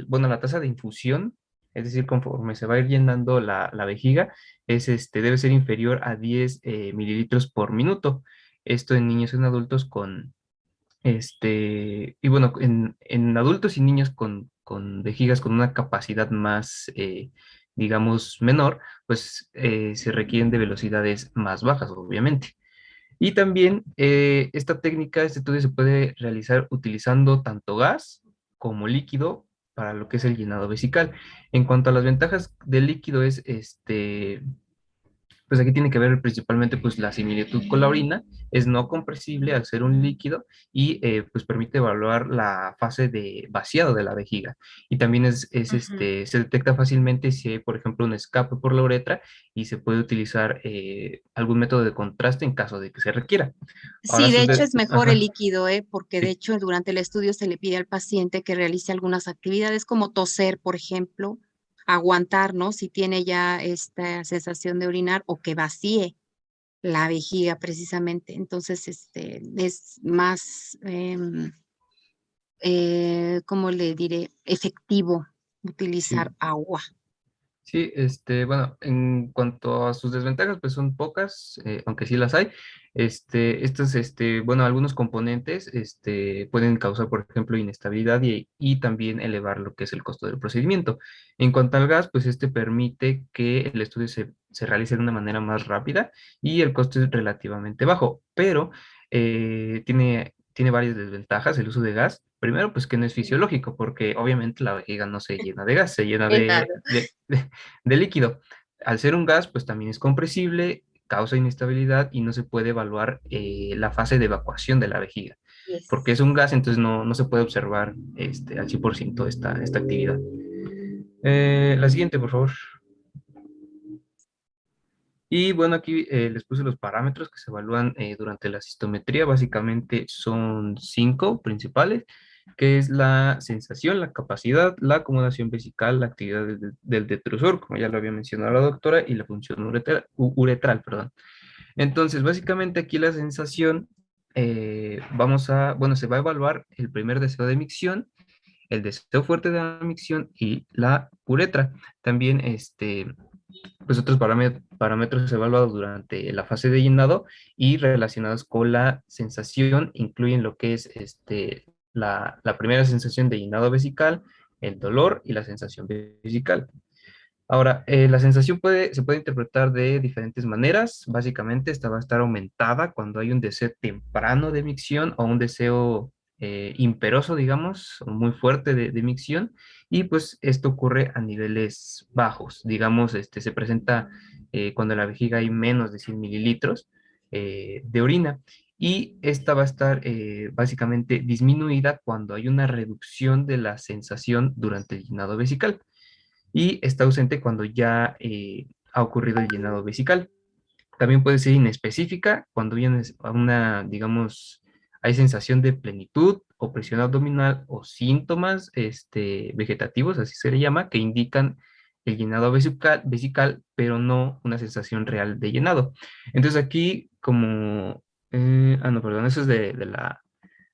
bueno, la tasa de infusión, es decir, conforme se va a ir llenando la vejiga, debe ser inferior a 10 mililitros por minuto. Esto en niños y en adultos y bueno, en adultos y niños con vejigas con una capacidad más, digamos, menor, pues se requieren de velocidades más bajas, obviamente. Y también esta técnica, este estudio se puede realizar utilizando tanto gas como líquido para lo que es el llenado vesical. En cuanto a las ventajas del líquido pues aquí tiene que ver principalmente pues la similitud con la orina, es no compresible al ser un líquido y pues permite evaluar la fase de vaciado de la vejiga. Y también Ujú. se detecta fácilmente si hay, por ejemplo, un escape por la uretra y se puede utilizar algún método de contraste en caso de que se requiera. Ahora, Sí, de hecho es mejor el Ajá, líquido, porque de sí, hecho durante el estudio se le pide al paciente que realice algunas actividades como toser, por ejemplo, aguantar, ¿no? Si tiene ya esta sensación de orinar o que vacíe la vejiga precisamente. Entonces, es más, ¿cómo le diré? Efectivo utilizar sí. agua. Sí, bueno, en cuanto a sus desventajas, pues son pocas, aunque sí las hay. Bueno, algunos componentes, pueden causar, por ejemplo, inestabilidad y también elevar lo que es el costo del procedimiento. En cuanto al gas, pues este permite que el estudio se realice de una manera más rápida y el costo es relativamente bajo, pero tiene varias desventajas el uso de gas. Primero, pues que no es fisiológico, porque obviamente la vejiga no se llena de gas, se llena Claro. de líquido. Al ser un gas, pues también es compresible, causa inestabilidad y no se puede evaluar la fase de evacuación de la vejiga. Porque Yes. es un gas, entonces no se puede observar al 100% esta actividad. La siguiente, por favor. Y bueno, aquí les puse los parámetros que se evalúan durante la cistometría. Básicamente son 5 principales, que es la sensación, la capacidad, la acomodación vesical, la actividad del detrusor, como ya lo había mencionado la doctora, y la función uretral, perdón. Entonces, básicamente aquí la sensación, bueno, se va a evaluar el primer deseo de micción, el deseo fuerte de la micción y la uretra. También, pues otros parámetros evaluados durante la fase de llenado y relacionados con la sensación incluyen lo que es la primera sensación de llenado vesical, el dolor y la sensación vesical. Ahora, la sensación se puede interpretar de diferentes maneras. Básicamente, esta va a estar aumentada cuando hay un deseo temprano de micción o un deseo imperoso, digamos, o muy fuerte de micción. Y pues esto ocurre a niveles bajos. Digamos, se presenta cuando en la vejiga hay menos de 100 mililitros de orina. Y esta va a estar básicamente disminuida cuando hay una reducción de la sensación durante el llenado vesical y está ausente cuando ya ha ocurrido el llenado vesical. También puede ser inespecífica cuando viene a una, digamos, hay sensación de plenitud, opresión abdominal o síntomas vegetativos, así se le llama, que indican el llenado vesical, pero no una sensación real de llenado. Entonces aquí como, no, perdón, eso es de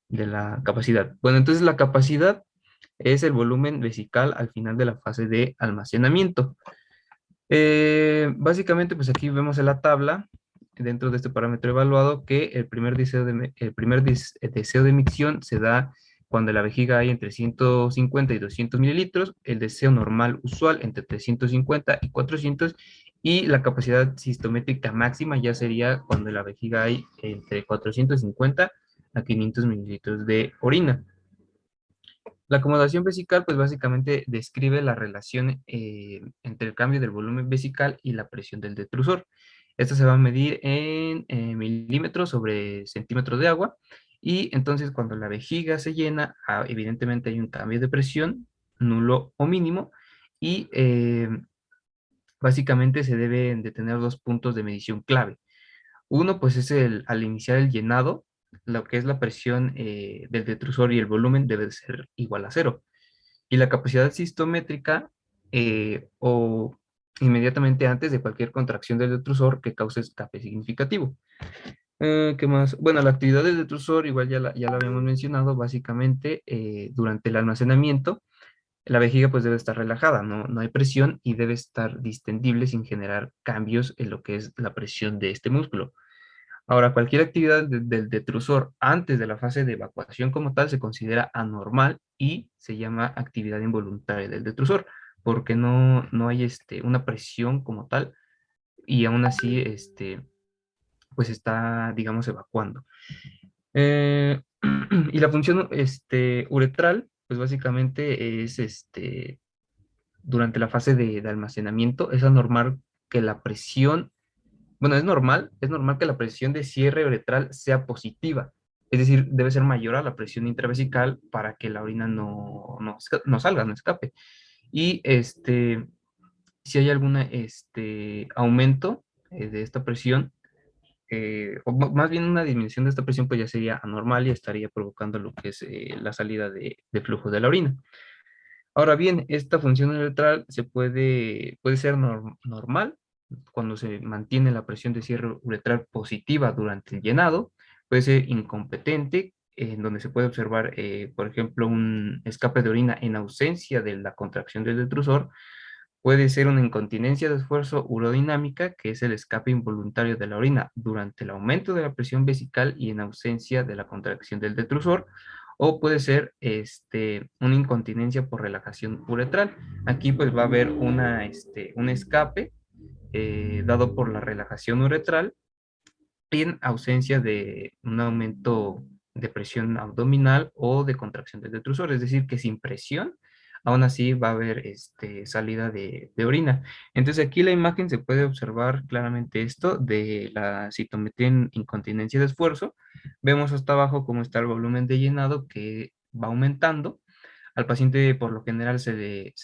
la capacidad. Bueno, entonces la capacidad es el volumen vesical al final de la fase de almacenamiento. Básicamente, pues aquí vemos en la tabla, dentro de este parámetro evaluado, que el primer deseo de micción se da Cuando en la vejiga hay entre 150 y 200 mililitros, el deseo normal usual entre 350 y 400, y la capacidad sistométrica máxima ya sería cuando en la vejiga hay entre 450 a 500 mililitros de orina. La acomodación vesical, pues básicamente describe la relación entre el cambio del volumen vesical y la presión del detrusor. Esto se va a medir en milímetros sobre centímetros de agua, y entonces cuando la vejiga se llena, evidentemente hay un cambio de presión, nulo o mínimo, y básicamente se deben de tener dos puntos de medición clave. Uno, pues es al iniciar el llenado, lo que es la presión del detrusor y el volumen debe ser igual a cero. Y la capacidad sistométrica o inmediatamente antes de cualquier contracción del detrusor que cause escape significativo. ¿Qué más? Bueno, la actividad del detrusor, igual ya la habíamos mencionado, básicamente durante el almacenamiento, la vejiga pues debe estar relajada, no hay presión y debe estar distendible sin generar cambios en lo que es la presión de este músculo. Ahora, cualquier actividad del detrusor antes de la fase de evacuación como tal se considera anormal y se llama actividad involuntaria del detrusor, porque no hay una presión como tal y aún así pues está, digamos, evacuando. Eh, y la función uretral, pues básicamente es durante la fase de almacenamiento, es anormal que la presión, bueno, es normal que la presión de cierre uretral sea positiva. Es decir, debe ser mayor a la presión intravesical para que la orina no salga, no escape. Y si hay algún aumento de esta presión, o más bien una disminución de esta presión, pues ya sería anormal y estaría provocando lo que es la salida de flujo de la orina. Ahora bien, esta función uretral puede ser normal cuando se mantiene la presión de cierre uretral positiva durante el llenado, puede ser incompetente, en donde se puede observar, por ejemplo, un escape de orina en ausencia de la contracción del detrusor, puede ser una incontinencia de esfuerzo urodinámica, que es el escape involuntario de la orina durante el aumento de la presión vesical y en ausencia de la contracción del detrusor, o puede ser una incontinencia por relajación uretral. Aquí pues va a haber un escape dado por la relajación uretral en ausencia de un aumento de presión abdominal o de contracción del detrusor, es decir, que sin presión, aún así va a haber salida de orina. Entonces aquí la imagen se puede observar claramente esto de la citometría en incontinencia de esfuerzo. Vemos hasta abajo cómo está el volumen de llenado que va aumentando. Al paciente por lo general se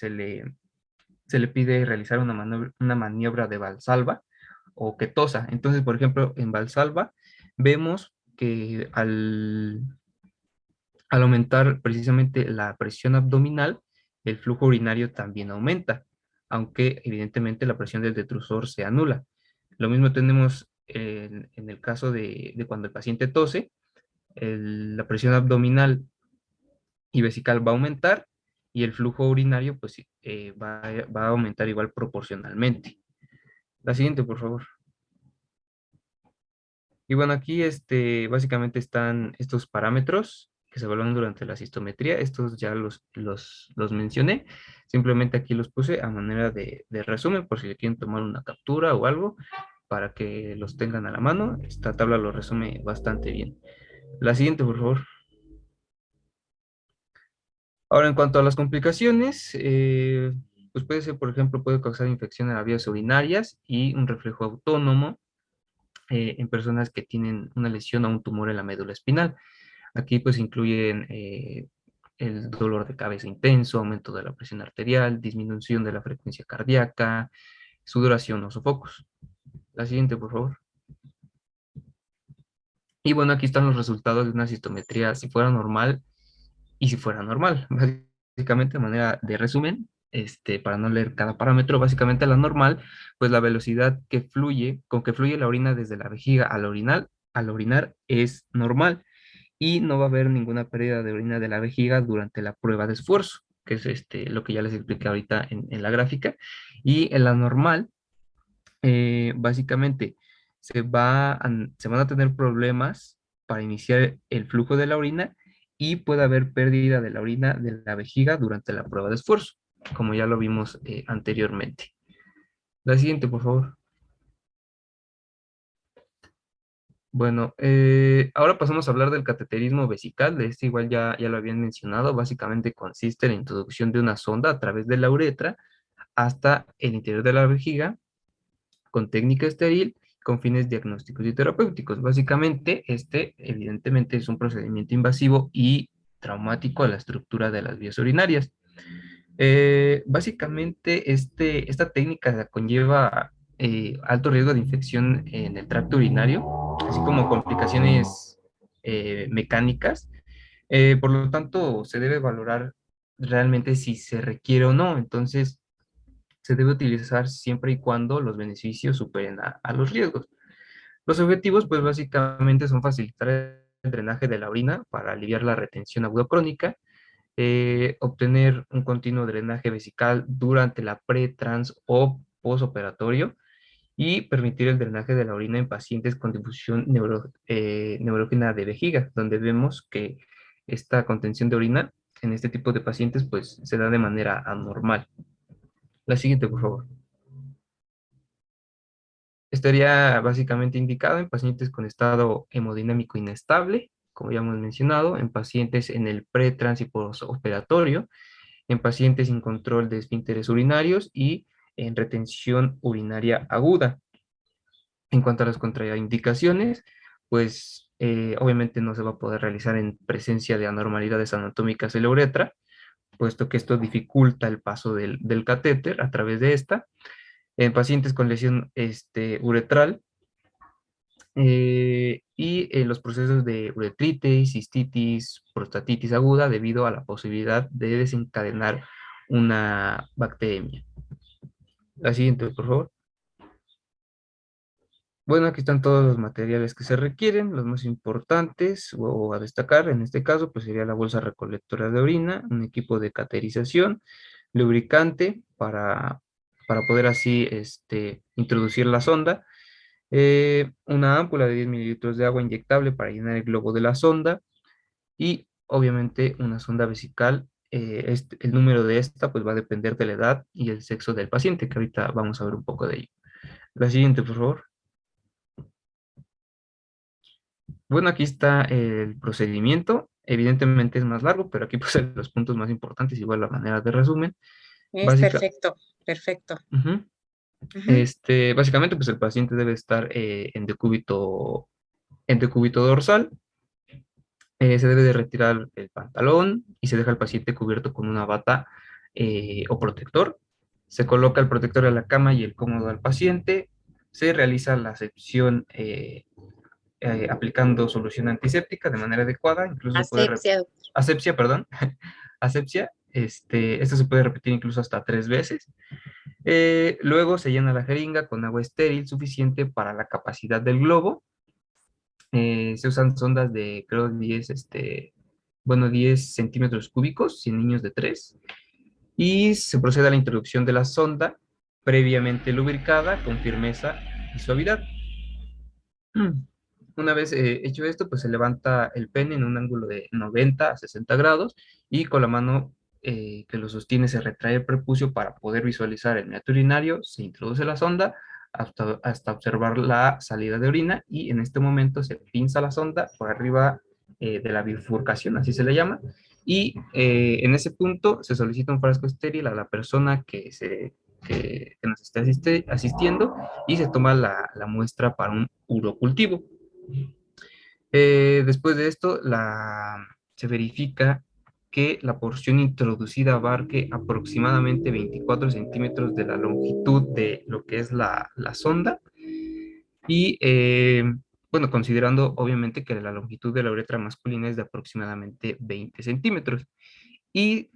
le pide realizar una maniobra de Valsalva o que tosa. Entonces, por ejemplo, en Valsalva vemos que al aumentar precisamente la presión abdominal, el flujo urinario también aumenta, aunque evidentemente la presión del detrusor se anula. Lo mismo tenemos en el caso de cuando el paciente tose, la presión abdominal y vesical va a aumentar y el flujo urinario pues va a aumentar igual proporcionalmente. La siguiente, por favor. Y bueno, aquí básicamente están estos parámetros que se evalúan durante la cistometría. Estos ya los mencioné. Simplemente aquí los puse a manera de resumen por si le quieren tomar una captura o algo para que los tengan a la mano. Esta tabla lo resume bastante bien. La siguiente, por favor. Ahora, en cuanto a las complicaciones, pues puede ser, por ejemplo, puede causar infección en las vías urinarias y un reflejo autónomo en personas que tienen una lesión o un tumor en la médula espinal. Aquí pues incluyen el dolor de cabeza intenso, aumento de la presión arterial, disminución de la frecuencia cardíaca, sudoración o sofocos. La siguiente, por favor. Y bueno, aquí están los resultados de una cistometría si fuera normal y si fuera normal. Básicamente, de manera de resumen, para no leer cada parámetro, básicamente la normal, pues la velocidad con que fluye la orina desde la vejiga al orinar es normal y no va a haber ninguna pérdida de orina de la vejiga durante la prueba de esfuerzo, que es lo que ya les expliqué ahorita en la gráfica. Y en la normal, básicamente, se van a tener problemas para iniciar el flujo de la orina y puede haber pérdida de la orina de la vejiga durante la prueba de esfuerzo, como ya lo vimos anteriormente. La siguiente, por favor. Bueno, ahora pasamos a hablar del cateterismo vesical. De este igual ya lo habían mencionado. Básicamente consiste en la introducción de una sonda a través de la uretra hasta el interior de la vejiga con técnica estéril con fines diagnósticos y terapéuticos. Básicamente, este evidentemente es un procedimiento invasivo y traumático a la estructura de las vías urinarias. Básicamente, esta técnica conlleva alto riesgo de infección en el tracto urinario, así como complicaciones mecánicas. Por lo tanto, se debe valorar realmente si se requiere o no. Entonces, se debe utilizar siempre y cuando los beneficios superen a los riesgos. Los objetivos, pues básicamente son facilitar el drenaje de la orina para aliviar la retención aguda crónica, obtener un continuo drenaje vesical durante la pre, trans o postoperatorio y permitir el drenaje de la orina en pacientes con difusión neurógena de vejiga, donde vemos que esta contención de orina en este tipo de pacientes pues se da de manera anormal. La siguiente, por favor. Estaría básicamente indicado en pacientes con estado hemodinámico inestable, como ya hemos mencionado, en pacientes en el pre, trans y postoperatorio, en pacientes sin control de esfínteres urinarios y en retención urinaria aguda. En cuanto a las contraindicaciones, pues obviamente no se va a poder realizar en presencia de anormalidades anatómicas en la uretra, puesto que esto dificulta el paso del catéter a través de esta. En pacientes con lesión uretral y en los procesos de uretritis, cistitis, prostatitis aguda debido a la posibilidad de desencadenar una bacteremia. La siguiente, por favor. Bueno, aquí están todos los materiales que se requieren, los más importantes o a destacar en este caso, pues sería la bolsa recolectora de orina, un equipo de caterización, lubricante para poder así introducir la sonda, una ámpula de 10 mililitros de agua inyectable para llenar el globo de la sonda y obviamente una sonda vesical. El número de esta pues va a depender de la edad y el sexo del paciente, que ahorita vamos a ver un poco de ello. La siguiente, por favor. Bueno, aquí está el procedimiento. Evidentemente es más largo, pero aquí pues los puntos más importantes, igual la manera de resumen. Es perfecto, perfecto. Uh-huh. Ujú. Básicamente, pues el paciente debe estar en decúbito dorsal. Se debe de retirar el pantalón y se deja al paciente cubierto con una bata o protector. Se coloca el protector a la cama y el cómodo al paciente. Se realiza la sección aplicando solución antiséptica de manera adecuada, incluso se puede Asepsia. asepsia, perdón, asepsia, esto se puede repetir incluso hasta 3 veces. Luego se llena la jeringa con agua estéril suficiente para la capacidad del globo. Se usan sondas de, creo, 10 centímetros cúbicos en niños de 3. Y se procede a la introducción de la sonda previamente lubricada con firmeza y suavidad. Una vez hecho esto, pues se levanta el pene en un ángulo de 90 a 60 grados y con la mano que lo sostiene se retrae el prepucio para poder visualizar el meato urinario, se introduce la sonda hasta observar la salida de orina y en este momento se pinza la sonda por arriba de la bifurcación, así se le llama, y en ese punto se solicita un frasco estéril a la persona que nos esté asistiendo y se toma la muestra para un urocultivo. Después de esto, se verifica que la porción introducida abarque aproximadamente 24 centímetros de la longitud de lo que es la sonda y, bueno, considerando obviamente que la longitud de la uretra masculina es de aproximadamente 20 centímetros. Y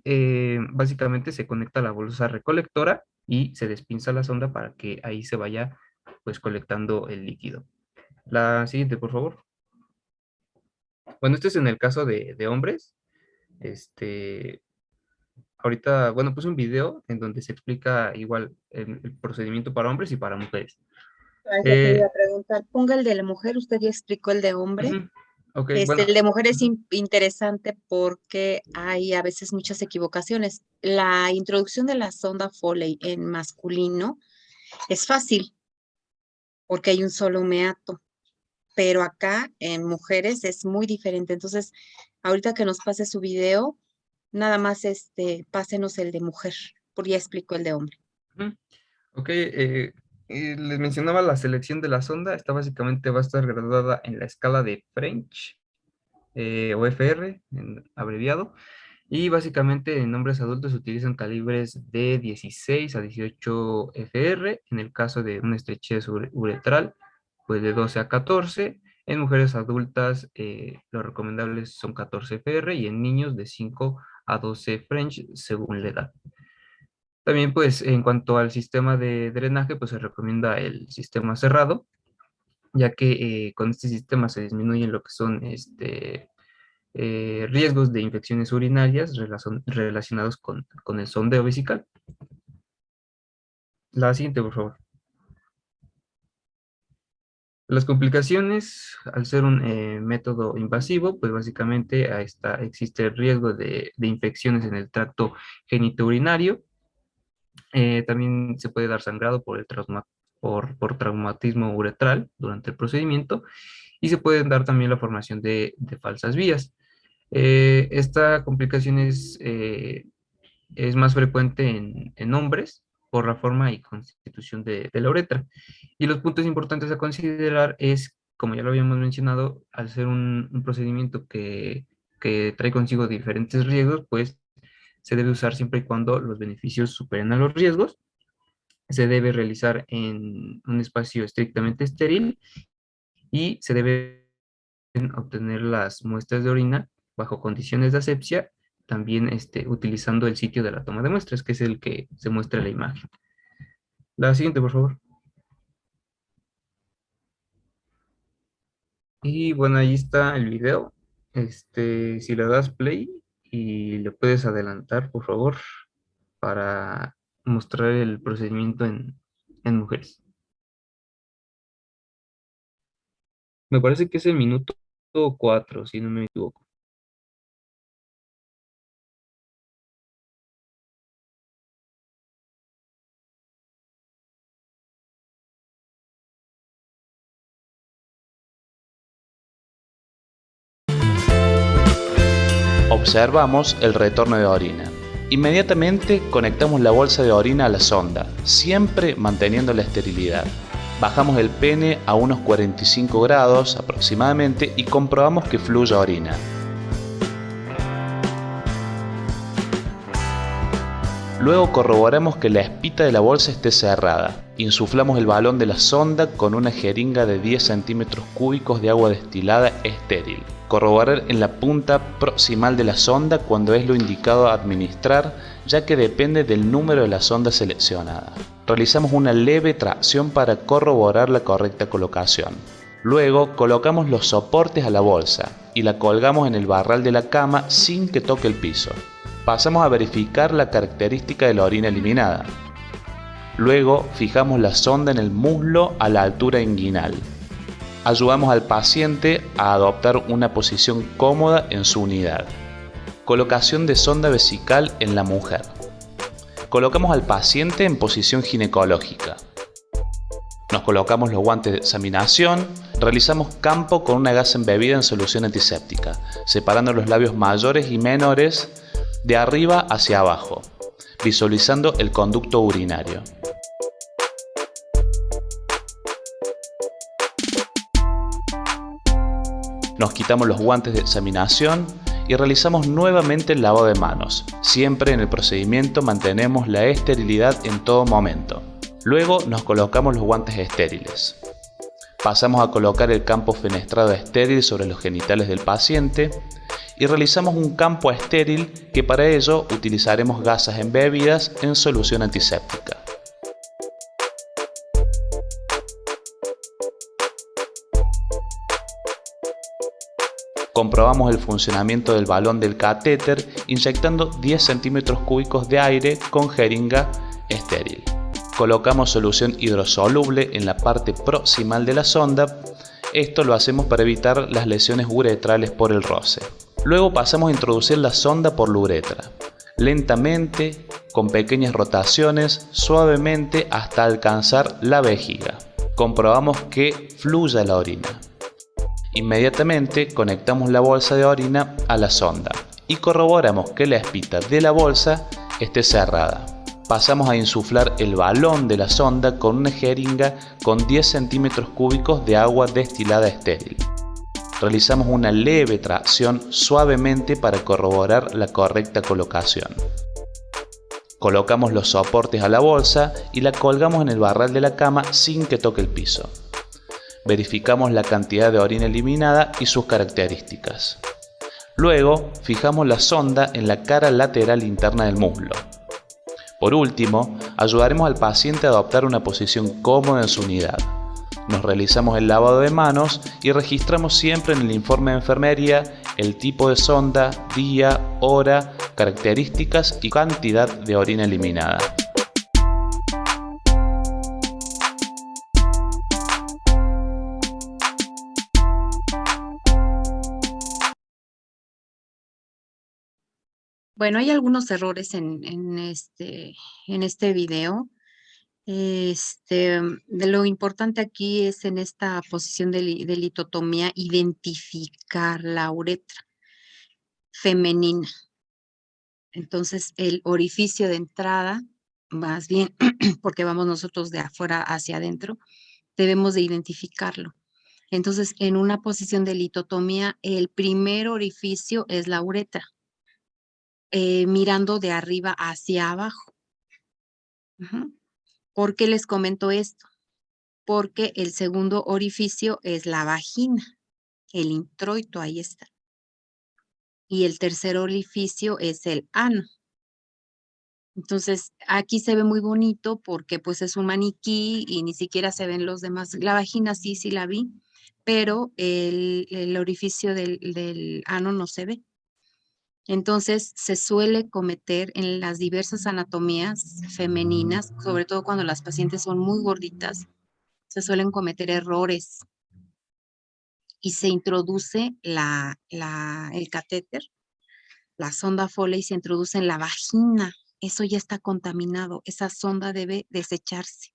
básicamente se conecta a la bolsa recolectora y se despinza la sonda para que ahí se vaya pues colectando el líquido. La siguiente, por favor. Bueno, este es en el caso de hombres. Este, ahorita, bueno, puse un video en donde se explica igual el procedimiento para hombres y para mujeres. Ah, ya te iba a preguntar. Ponga el de la mujer, usted ya explicó el de hombre. Ujú. Ok, bueno, El de mujer es interesante porque hay a veces muchas equivocaciones. La introducción de la sonda Foley en masculino es fácil porque hay un solo meato, pero acá en mujeres es muy diferente. Entonces, ahorita que nos pase su video, nada más pásenos el de mujer, porque ya explicó el de hombre. ujú, ok, les mencionaba la selección de la sonda. Esta básicamente va a estar graduada en la escala de French o FR, abreviado. Y básicamente en hombres adultos se utilizan calibres de 16 a 18 FR. En el caso de una estrechez uretral, pues de 12 a 14. En mujeres adultas, lo recomendable son 14 FR y en niños de 5 a 12 French según la edad. También, pues, en cuanto al sistema de drenaje, pues se recomienda el sistema cerrado, ya que con este sistema se disminuyen lo que son riesgos de infecciones urinarias relacionados con el sondeo vesical. La siguiente, por favor. Las complicaciones, al ser un método invasivo, pues básicamente existe el riesgo de infecciones en el tracto genitourinario. También se puede dar sangrado por traumatismo uretral durante el procedimiento y se puede dar también la formación de falsas vías. Esta complicación es más frecuente en hombres por la forma y constitución de la uretra. Y los puntos importantes a considerar es, como ya lo habíamos mencionado, al ser un procedimiento que trae consigo diferentes riesgos, pues se debe usar siempre y cuando los beneficios superen a los riesgos. Se debe realizar en un espacio estrictamente estéril y se deben obtener las muestras de orina bajo condiciones de asepsia, también utilizando el sitio de la toma de muestras, que es el que se muestra en la imagen. La siguiente, por favor. Y bueno, ahí está el video. Si le das play y le puedes adelantar, por favor, para mostrar el procedimiento en mujeres. Me parece que es el minuto 4, si no me equivoco. Observamos el retorno de orina. Inmediatamente conectamos la bolsa de orina a la sonda, siempre manteniendo la esterilidad. Bajamos el pene a unos 45 grados aproximadamente y comprobamos que fluya orina. Luego corroboramos que la espita de la bolsa esté cerrada. Insuflamos el balón de la sonda con una jeringa de 10 centímetros cúbicos de agua destilada estéril. Corroborar en la punta proximal de la sonda cuando es lo indicado a administrar, ya que depende del número de la sonda seleccionada. Realizamos una leve tracción para corroborar la correcta colocación. Luego colocamos los soportes a la bolsa y la colgamos en el barral de la cama sin que toque el piso. Pasamos a verificar la característica de la orina eliminada. Luego fijamos la sonda en el muslo a la altura inguinal. Ayudamos al paciente a adoptar una posición cómoda en su unidad. Colocación de sonda vesical en la mujer. Colocamos al paciente en posición ginecológica. Nos colocamos los guantes de examinación. Realizamos campo con una gasa embebida en solución antiséptica, separando los labios mayores y menores de arriba hacia abajo, visualizando el conducto urinario. Nos quitamos los guantes de examinación y realizamos nuevamente el lavado de manos. Siempre en el procedimiento mantenemos la esterilidad en todo momento. Luego nos colocamos los guantes estériles. Pasamos a colocar el campo fenestrado estéril sobre los genitales del paciente y realizamos un campo estéril que para ello utilizaremos gasas embebidas en solución antiséptica. Comprobamos el funcionamiento del balón del catéter inyectando 10 centímetros cúbicos de aire con jeringa estéril. Colocamos solución hidrosoluble en la parte proximal de la sonda Esto lo hacemos para evitar las lesiones uretrales por el roce. Luego pasamos a introducir la sonda por la uretra, lentamente, con pequeñas rotaciones, suavemente hasta alcanzar la vejiga. Comprobamos que fluya la orina. Inmediatamente conectamos la bolsa de orina a la sonda y corroboramos que la espita de la bolsa esté cerrada. Pasamos a insuflar el balón de la sonda con una jeringa con 10 centímetros cúbicos de agua destilada estéril. Realizamos una leve tracción suavemente para corroborar la correcta colocación. Colocamos los soportes a la bolsa y la colgamos en el barral de la cama sin que toque el piso. Verificamos la cantidad de orina eliminada y sus características. Luego, fijamos la sonda en la cara lateral interna del muslo. Por último, ayudaremos al paciente a adoptar una posición cómoda en su unidad. Nos realizamos el lavado de manos y registramos siempre en el informe de enfermería el tipo de sonda, día, hora, características y cantidad de orina eliminada. Bueno, hay algunos errores en este video. De lo importante aquí es en esta posición de litotomía identificar la uretra femenina. Entonces, el orificio de entrada, más bien, porque vamos nosotros de afuera hacia adentro, debemos de identificarlo. Entonces, en una posición de litotomía, el primer orificio es la uretra, mirando de arriba hacia abajo. ¿Por qué les comento esto? Porque el segundo orificio es la vagina, el introito, ahí está. Y el tercer orificio es el ano. Entonces, aquí se ve muy bonito porque pues es un maniquí y ni siquiera se ven los demás. La vagina sí la vi, pero el orificio del ano no se ve. Entonces, se suele cometer en las diversas anatomías femeninas, sobre todo cuando las pacientes son muy gorditas, se suelen cometer errores y se introduce el catéter, la sonda Foley se introduce en la vagina. Eso ya está contaminado. Esa sonda debe desecharse.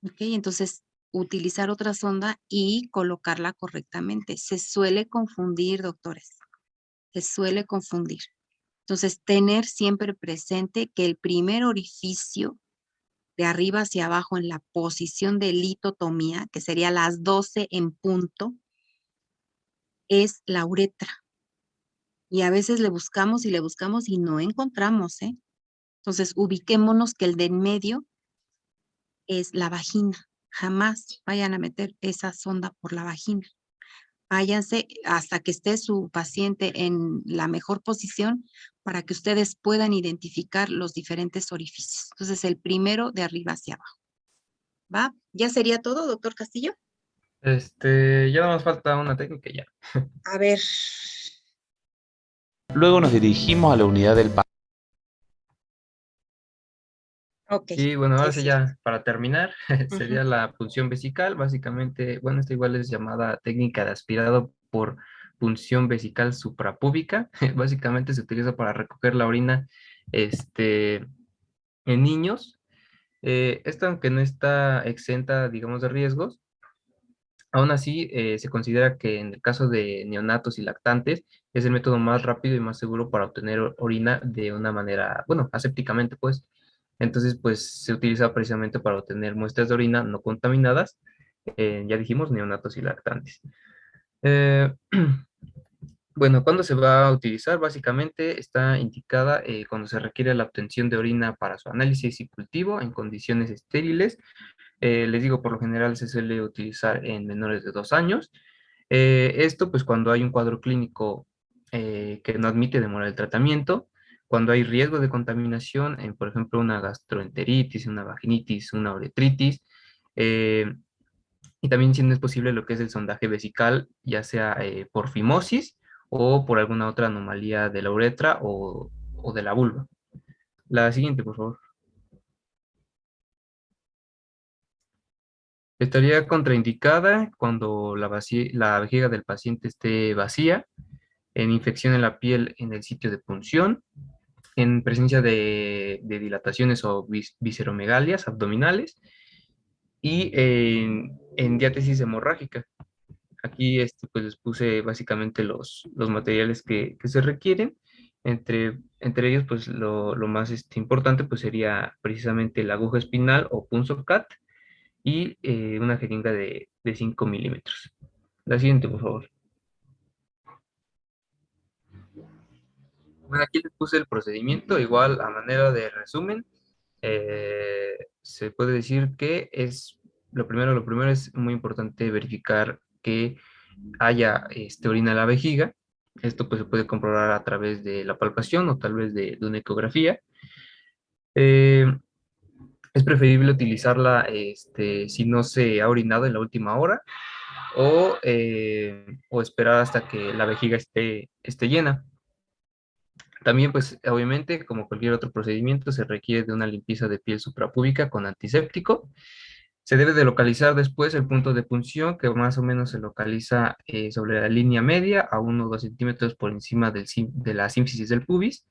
¿Ok? Entonces, utilizar otra sonda y colocarla correctamente. Se suele confundir, doctores. Se suele confundir. Entonces, tener siempre presente que el primer orificio de arriba hacia abajo en la posición de litotomía, que sería las 12 en punto, es la uretra. Y a veces le buscamos y no encontramos, ¿eh? Entonces, ubiquémonos que el de en medio es la vagina. Jamás vayan a meter esa sonda por la vagina. Váyanse hasta que esté su paciente en la mejor posición para que ustedes puedan identificar los diferentes orificios. Entonces, el primero de arriba hacia abajo. ¿Va? ¿Ya sería todo, doctor Castillo? Ya nada más falta una técnica y ya. A ver. Luego nos dirigimos a la unidad del paciente. Ok. Y bueno, ahora Sí, sí sí. ya, para terminar, sería la punción vesical. Básicamente, bueno, esta igual es llamada técnica de aspirado por punción vesical suprapúbica. Básicamente se utiliza para recoger la orina, en niños. Esta, aunque no está exenta, digamos, de riesgos, aún así se considera que en el caso de neonatos y lactantes es el método más rápido y más seguro para obtener orina de una manera, bueno, asépticamente, pues. Entonces, pues se utiliza precisamente para obtener muestras de orina no contaminadas, ya dijimos, neonatos y lactantes. Eh, Bueno, ¿cuándo se va a utilizar? Básicamente está indicada cuando se requiere la obtención de orina para su análisis y cultivo en condiciones estériles. Les digo, por lo general se suele utilizar en menores de 2 años. Esto pues cuando hay un cuadro clínico que no admite demora el tratamiento, cuando hay riesgo de contaminación, en, por ejemplo, una gastroenteritis, una vaginitis, una uretritis, eh, y también si no es posible lo que es el sondaje vesical, ya sea por fimosis o por alguna otra anomalía de la uretra o de la vulva. La siguiente, por favor. Estaría contraindicada cuando la vejiga del paciente esté vacía, en infección en la piel en el sitio de punción, en presencia de dilataciones o visceromegalias abdominales y en diátesis hemorrágica. Aquí pues les puse básicamente los materiales que se requieren. Entre ellos, pues lo más importante pues sería precisamente la aguja espinal o punzocat y una jeringa de 5 milímetros. La siguiente, por favor. Bueno, aquí les puse el procedimiento, igual a manera de resumen. Se puede decir que lo primero es muy importante verificar que haya orina en la vejiga. Esto pues se puede comprobar a través de la palpación o tal vez de una ecografía. Eh, es preferible utilizarla si no se ha orinado en la última hora o esperar hasta que la vejiga esté llena. También, pues, obviamente, como cualquier otro procedimiento, se requiere de una limpieza de piel suprapúbica con antiséptico. Se debe de localizar después el punto de punción, que más o menos se localiza sobre la línea media, a 1 o 2 centímetros por encima de la símfisis del pubis.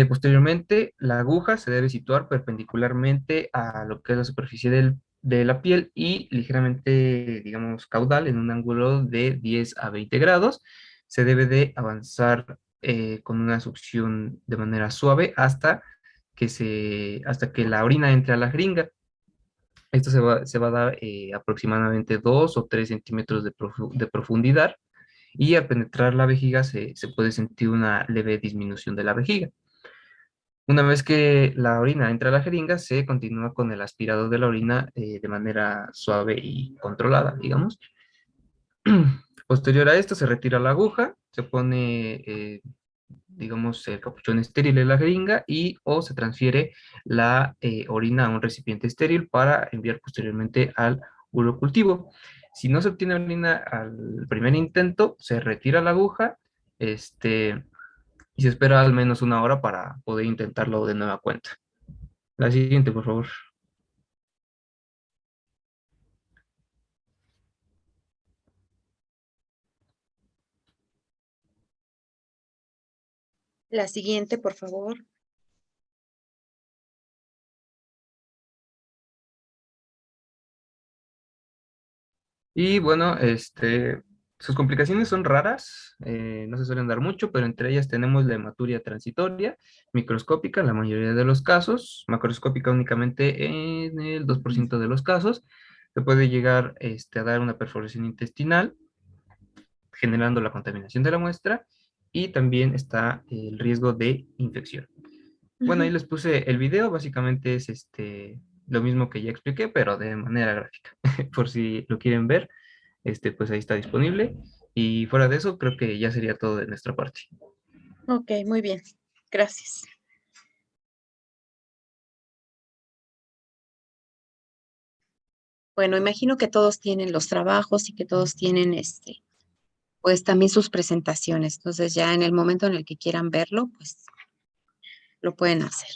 Posteriormente, la aguja se debe situar perpendicularmente a lo que es la superficie de la piel y ligeramente, digamos, caudal en un ángulo de 10 a 20 grados. Se debe de avanzar con una succión de manera suave hasta que la orina entre a la jeringa. Esto se va a dar aproximadamente 2 o 3 centímetros de profundidad y al penetrar la vejiga se puede sentir una leve disminución de la vejiga. Una vez que la orina entra a la jeringa, se continúa con el aspirado de la orina de manera suave y controlada, digamos. Posterior a esto, se retira la aguja, se pone, digamos, el capuchón estéril en la jeringa y o se transfiere la orina a un recipiente estéril para enviar posteriormente al urocultivo. Si no se obtiene orina al primer intento, se retira la aguja, y se espera al menos 1 hora para poder intentarlo de nueva cuenta. La siguiente, por favor. La siguiente, por favor. Y bueno, sus complicaciones son raras, no se suelen dar mucho, pero entre ellas tenemos la hematuria transitoria, microscópica en la mayoría de los casos, macroscópica únicamente en el 2% de los casos. Se puede llegar a dar una perforación intestinal, generando la contaminación de la muestra, y también está el riesgo de infección. Bueno, ahí les puse el video, básicamente es lo mismo que ya expliqué, pero de manera gráfica, por si lo quieren ver, pues ahí está disponible. Y fuera de eso, creo que ya sería todo de nuestra parte. Ok, muy bien. Gracias. Bueno, imagino que todos tienen los trabajos y que todos tienen pues también sus presentaciones. Entonces ya en el momento en el que quieran verlo, pues lo pueden hacer.